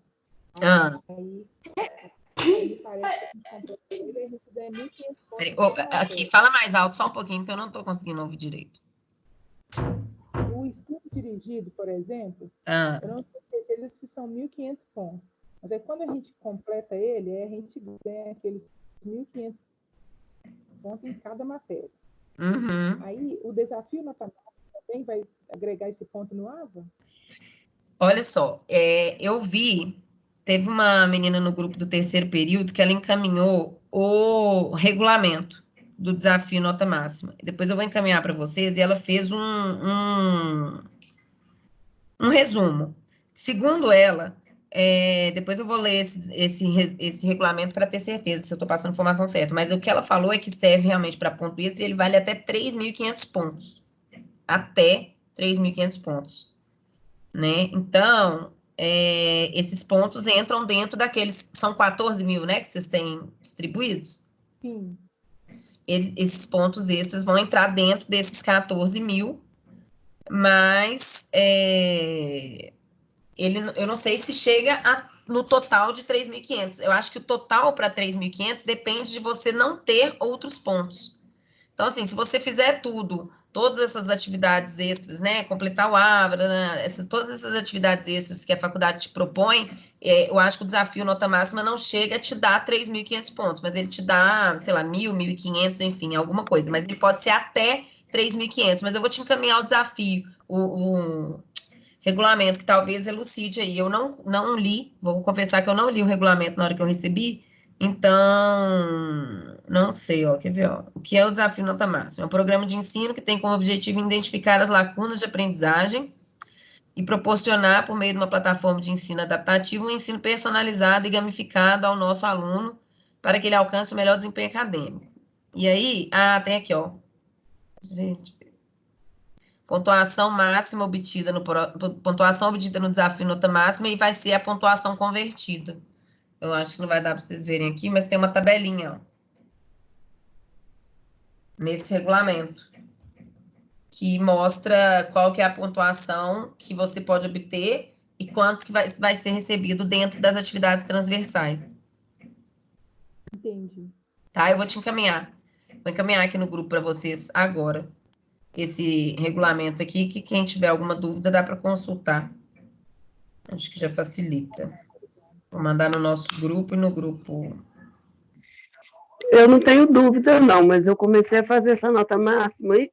aí parece que a gente completa ele, a gente ganha 1.500 pontos. Aqui, fala mais alto só um pouquinho, porque eu não estou conseguindo ouvir direito. O estudo dirigido, por exemplo, eu não sei se eles são 1.500 pontos. Mas aí, quando a gente completa ele, a gente ganha aqueles 1.500 pontos em cada matéria. Uhum. Aí, o desafio Nota Máxima também vai agregar esse ponto no AVA? Olha só, eu vi, teve uma menina no grupo do terceiro período que ela encaminhou o regulamento do desafio Nota Máxima. Depois eu vou encaminhar para vocês, e ela fez um resumo. Segundo ela, depois eu vou ler esse regulamento para ter certeza se eu estou passando a informação certa, mas o que ela falou é que serve realmente para ponto extra e ele vale até 3.500 pontos. Até 3.500 pontos. Né? Então, esses pontos entram dentro daqueles, são 14 mil, né, que vocês têm distribuídos? Sim. Esses pontos extras vão entrar dentro desses 14 mil, mas eu não sei se chega no total de 3.500. Eu acho que o total para 3.500 depende de você não ter outros pontos. Então, assim, se você fizer todas essas atividades extras, né, completar o AVRA, né, todas essas atividades extras que a faculdade te propõe, eu acho que o desafio Nota Máxima não chega a te dar 3.500 pontos, mas ele te dá, sei lá, 1.000, 1.500, enfim, alguma coisa, mas ele pode ser até 3.500, mas eu vou te encaminhar o desafio, o regulamento, que talvez elucide aí. Eu não li, vou confessar que eu não li o regulamento na hora que eu recebi, então, não sei, quer ver, o que é o desafio Nota Máxima? É um programa de ensino que tem como objetivo identificar as lacunas de aprendizagem e proporcionar, por meio de uma plataforma de ensino adaptativo, um ensino personalizado e gamificado ao nosso aluno, para que ele alcance o melhor desempenho acadêmico. E aí, tem aqui, ó. Pontuação máxima obtida pontuação obtida no desafio nota máxima e vai ser a pontuação convertida. Eu acho que não vai dar para vocês verem aqui, mas tem uma tabelinha, ó, nesse regulamento, que mostra qual que é a pontuação que você pode obter e quanto que vai ser recebido dentro das atividades transversais. Entendi. Tá? Eu vou te encaminhar. Vou encaminhar aqui no grupo para vocês agora esse regulamento aqui, que quem tiver alguma dúvida dá para consultar. Acho que já facilita. Vou mandar no nosso grupo e no grupo. Eu não tenho dúvida, não, mas eu comecei a fazer essa nota máxima e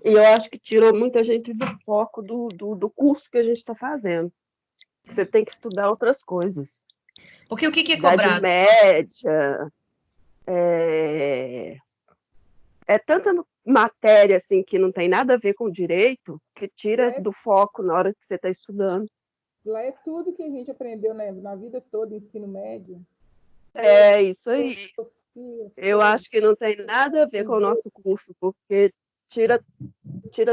eu acho que tirou muita gente do foco do curso que a gente está fazendo. Você tem que estudar outras coisas. Porque o que é Idade cobrado? média, é tanta matéria assim que não tem nada a ver com direito que tira do foco na hora que você está estudando. Lá é tudo que a gente aprendeu, né, na vida toda, ensino médio. É isso aí. Eu acho que não tem nada a ver com o nosso curso, porque tira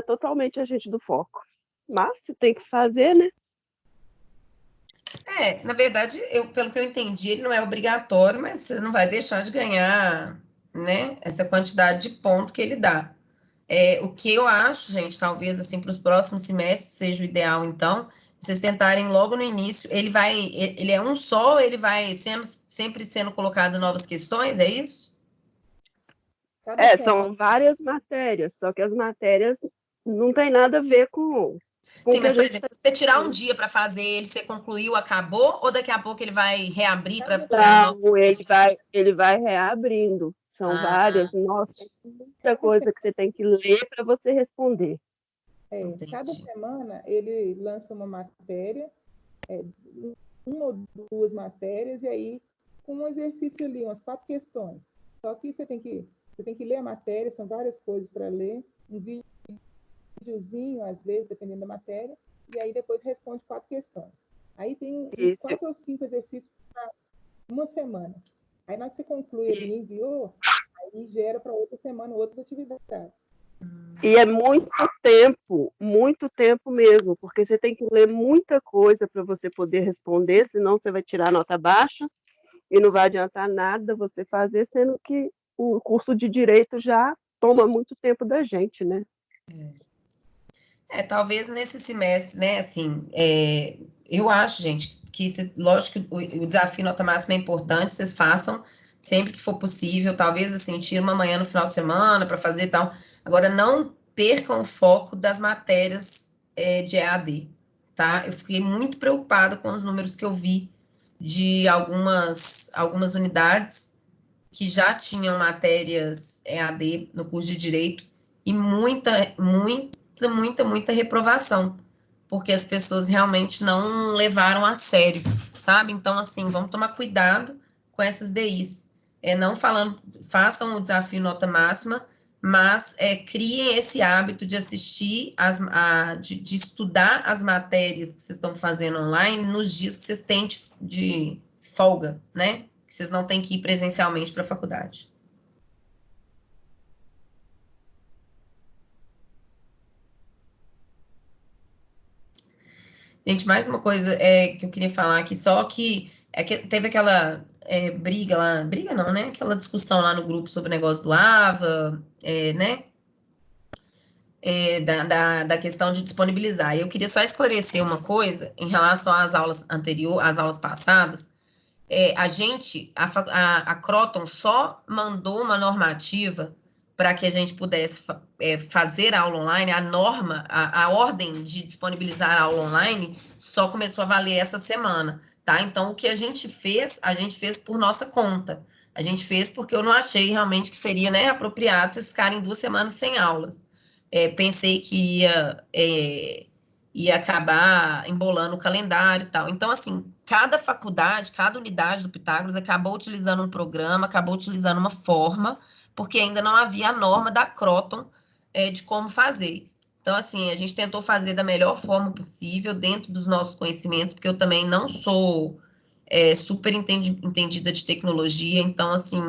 totalmente a gente do foco. Mas se tem que fazer, né? Na verdade, pelo que eu entendi, ele não é obrigatório, mas você não vai deixar de ganhar, né, essa quantidade de ponto que ele dá. O que eu acho, gente, talvez assim para os próximos semestres seja o ideal, então, vocês tentarem logo no início. Ele é um só, ele vai sempre sendo colocado novas questões, é isso? São várias matérias, só que as matérias não tem nada a ver com Sim, mas, por exemplo, se você tirar um dia para fazer ele, você concluiu, acabou, ou daqui a pouco ele vai reabrir para... Não, ele vai reabrindo. São várias, nossa, muita coisa que você tem que ler para você responder. Cada semana ele lança uma matéria, uma ou duas matérias, e aí com um exercício ali, umas 4 questões. Só que você tem que ler a matéria, são várias coisas para ler, um videozinho, às vezes, dependendo da matéria, e aí depois responde 4 questões. Aí tem 4 ou 5 exercícios para uma semana. Aí na hora que você conclui, ele enviou, aí gera para outra semana outras atividades. E é muito tempo mesmo, porque você tem que ler muita coisa para você poder responder, senão você vai tirar nota baixa e não vai adiantar nada você fazer, sendo que o curso de Direito já toma muito tempo da gente, né? Talvez nesse semestre, né, assim, eu acho, gente, que, lógico que o desafio nota máxima é importante, vocês façam sempre que for possível, talvez, assim, tire uma manhã no final de semana para fazer e tal. Agora, não percam o foco das matérias de EAD, tá? Eu fiquei muito preocupada com os números que eu vi de algumas unidades que já tinham matérias EAD no curso de Direito e muita reprovação, porque as pessoas realmente não levaram a sério, sabe? Então, assim, vamos tomar cuidado com essas DIs. Não falando, façam o desafio nota máxima, mas criem esse hábito de assistir, de estudar as matérias que vocês estão fazendo online nos dias que vocês têm de folga, né? Que vocês não têm que ir presencialmente para a faculdade. Gente, mais uma coisa que eu queria falar aqui, só que teve aquela briga lá, briga não, né? Aquela discussão lá no grupo sobre o negócio do AVA, né? Da questão de disponibilizar. Eu queria só esclarecer uma coisa em relação às aulas anteriores, às aulas passadas. A Croton só mandou uma normativa para que a gente pudesse fazer a aula online. A norma, a ordem de disponibilizar a aula online só começou a valer essa semana, tá? Então, o que a gente fez por nossa conta. A gente fez porque eu não achei realmente que seria, né, apropriado vocês ficarem 2 semanas sem aulas. Pensei que ia acabar embolando o calendário e tal. Então, assim, cada faculdade, cada unidade do Pitágoras acabou utilizando um programa, acabou utilizando uma forma, porque ainda não havia a norma da Croton de como fazer. Então, assim, a gente tentou fazer da melhor forma possível, dentro dos nossos conhecimentos, porque eu também não sou super entendida de tecnologia, então, assim,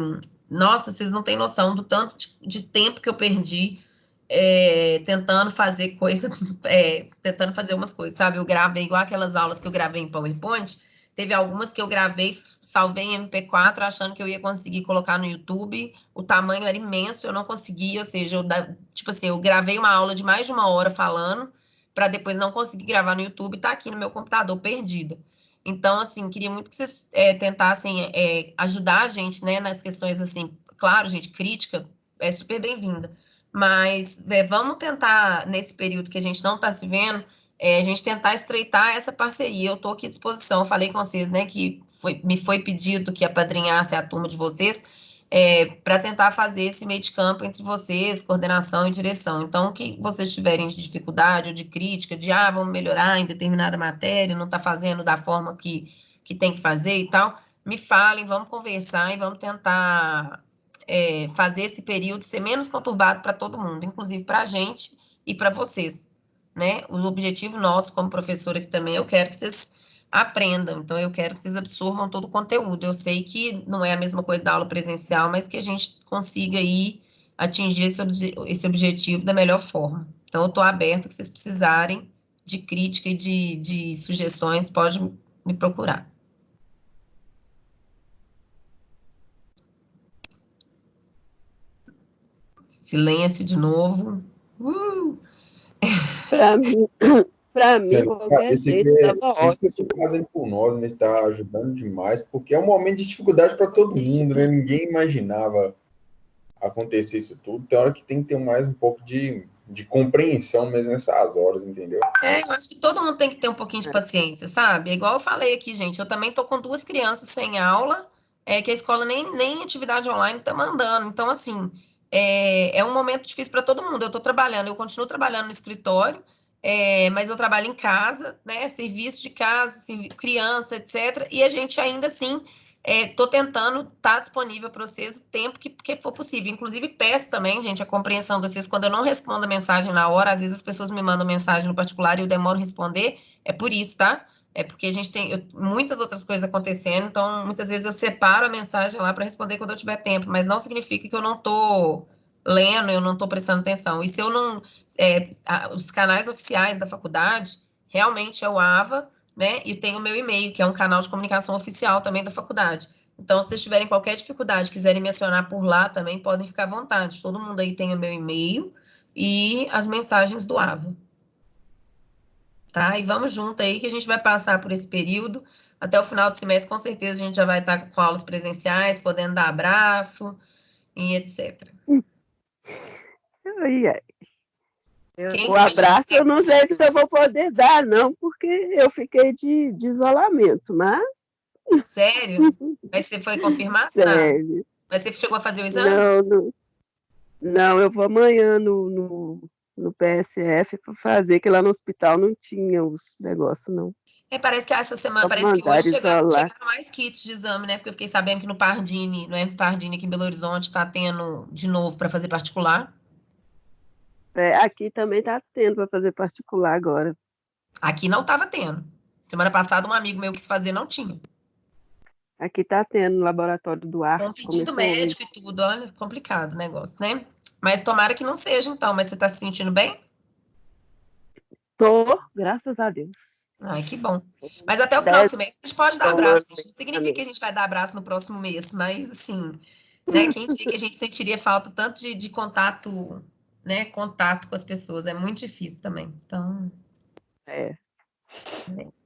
nossa, vocês não têm noção do tanto de tempo que eu perdi tentando fazer tentando fazer umas coisas, sabe? Eu gravei igual aquelas aulas que eu gravei em PowerPoint, teve algumas que eu gravei, salvei em MP4, achando que eu ia conseguir colocar no YouTube, o tamanho era imenso, eu não conseguia, ou seja, tipo assim, eu gravei uma aula de mais de 1 hora falando, para depois não conseguir gravar no YouTube, tá aqui no meu computador, perdida. Então, assim, queria muito que vocês tentassem ajudar a gente, né, nas questões, assim, claro, gente, crítica é super bem-vinda, mas vamos tentar, nesse período que a gente não está se vendo, a gente tentar estreitar essa parceria. Eu estou aqui à disposição, eu falei com vocês, né, que me foi pedido que apadrinhasse a turma de vocês, para tentar fazer esse meio de campo entre vocês, coordenação e direção. Então, o que vocês tiverem de dificuldade ou de crítica, de, vamos melhorar em determinada matéria, não está fazendo da forma que tem que fazer e tal, me falem, vamos conversar e vamos tentar fazer esse período ser menos conturbado para todo mundo, inclusive para a gente e para vocês, né? O objetivo nosso, como professora aqui também, eu quero que vocês aprendam, então eu quero que vocês absorvam todo o conteúdo. Eu sei que não é a mesma coisa da aula presencial, mas que a gente consiga aí atingir esse objetivo da melhor forma. Então, eu estou aberto, que vocês precisarem de crítica e de sugestões, pode me procurar. Silêncio de novo. Para mim, qualquer jeito estava ótimo. Isso que fazem por nós, né? Está ajudando demais, porque é um momento de dificuldade para todo mundo, né? Ninguém imaginava acontecer isso tudo. Tem hora que tem que ter mais um pouco de compreensão mesmo nessas horas, entendeu? Eu acho que todo mundo tem que ter um pouquinho de paciência, sabe? Igual eu falei aqui, gente, eu também tô com 2 crianças sem aula, que a escola nem atividade online tá mandando. Então, assim, é um momento difícil para todo mundo. Eu continuo trabalhando no escritório, mas eu trabalho em casa, né? Serviço de casa, criança, etc. E a gente ainda assim tô tentando estar disponível para vocês o tempo que for possível. Inclusive, peço também, gente, a compreensão de vocês quando eu não respondo a mensagem na hora. Às vezes as pessoas me mandam mensagem no particular e eu demoro a responder. É por isso, tá? É porque a gente tem muitas outras coisas acontecendo, então muitas vezes eu separo a mensagem lá para responder quando eu tiver tempo, mas não significa que eu não tô lendo, eu não tô prestando atenção. E se eu não. Os canais oficiais da faculdade realmente é o AVA, né? E tem o meu e-mail, que é um canal de comunicação oficial também da faculdade. Então, se vocês tiverem qualquer dificuldade, quiserem me acionar por lá também, podem ficar à vontade. Todo mundo aí tem o meu e-mail e as mensagens do AVA. Tá? E vamos junto aí que a gente vai passar por esse período. Até o final do semestre, com certeza, a gente já vai estar com aulas presenciais, podendo dar abraço e etc. O abraço eu não sei se eu vou poder dar, não, porque eu fiquei de isolamento, mas... Sério? Mas você foi confirmado? Sério. Mas você chegou a fazer o exame? Não, eu vou amanhã no PSF para fazer, que lá no hospital não tinha os negócios, não. Parece que essa semana, parece que hoje chegaram mais kits de exame, né? Porque eu fiquei sabendo que no Pardini, no EMS Pardini aqui em Belo Horizonte, está tendo de novo para fazer particular. Aqui também está tendo para fazer particular agora. Aqui não estava tendo. Semana passada, um amigo meu quis fazer, não tinha. Aqui está tendo no laboratório do ar. Com pedido médico e tudo, olha, complicado o negócio, né? Mas tomara que não seja, então. Mas você está se sentindo bem? Tô, graças a Deus. Ai, que bom. Mas até o final do semestre a gente pode dar abraço. Não significa que a gente vai dar abraço no próximo mês, mas assim, né? Quem diria que a gente sentiria falta tanto de contato, né? Contato com as pessoas. É muito difícil também. Então.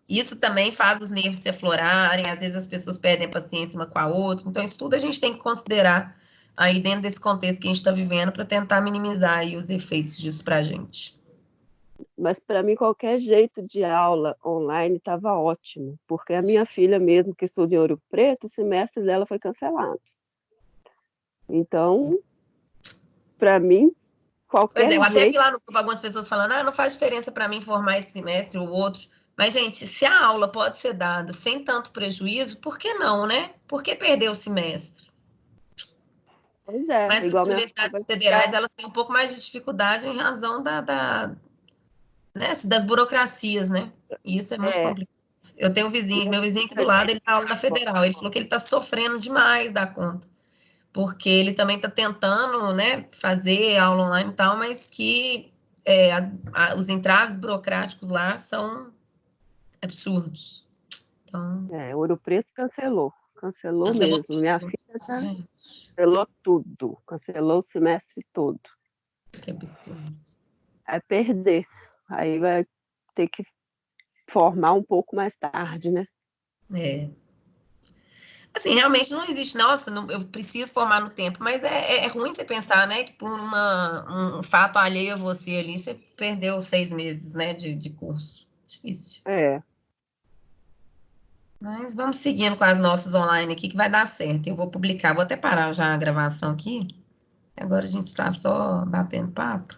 Isso também faz os nervos se aflorarem, às vezes as pessoas perdem a paciência uma com a outra. Então, isso tudo a gente tem que considerar aí dentro desse contexto que a gente está vivendo para tentar minimizar aí os efeitos disso para a gente. Mas para mim qualquer jeito de aula online estava ótimo, porque a minha filha mesmo que estuda em Ouro Preto, o semestre dela foi cancelado. Então, para mim, qualquer jeito... eu até vi lá no grupo algumas pessoas falando, não faz diferença para mim formar esse semestre ou outro. Mas, gente, se a aula pode ser dada sem tanto prejuízo, por que não, né? Por que perder o semestre? Pois é. Mas as universidades federais, elas têm um pouco mais de dificuldade em razão né, das burocracias, né? E isso é muito complicado. Eu tenho um vizinho, meu vizinho aqui do lado, ele tá aula da Federal, ele falou que ele tá sofrendo demais da conta, porque ele também tá tentando, né, fazer aula online e tal, mas que os entraves burocráticos lá são absurdos. Então, Ouro Preto cancelou mesmo. Minha filha cancelou tudo, cancelou o semestre todo. Que absurdo. Vai perder, aí vai ter que formar um pouco mais tarde, né? Assim, realmente não existe, nossa, eu preciso formar no tempo, mas é ruim você pensar, né, que por um fato alheio a você ali, você perdeu 6 meses, né, de curso. Difícil. Mas vamos seguindo com as nossas online aqui, que vai dar certo. Eu vou publicar, vou até parar já a gravação aqui. Agora a gente está só batendo papo.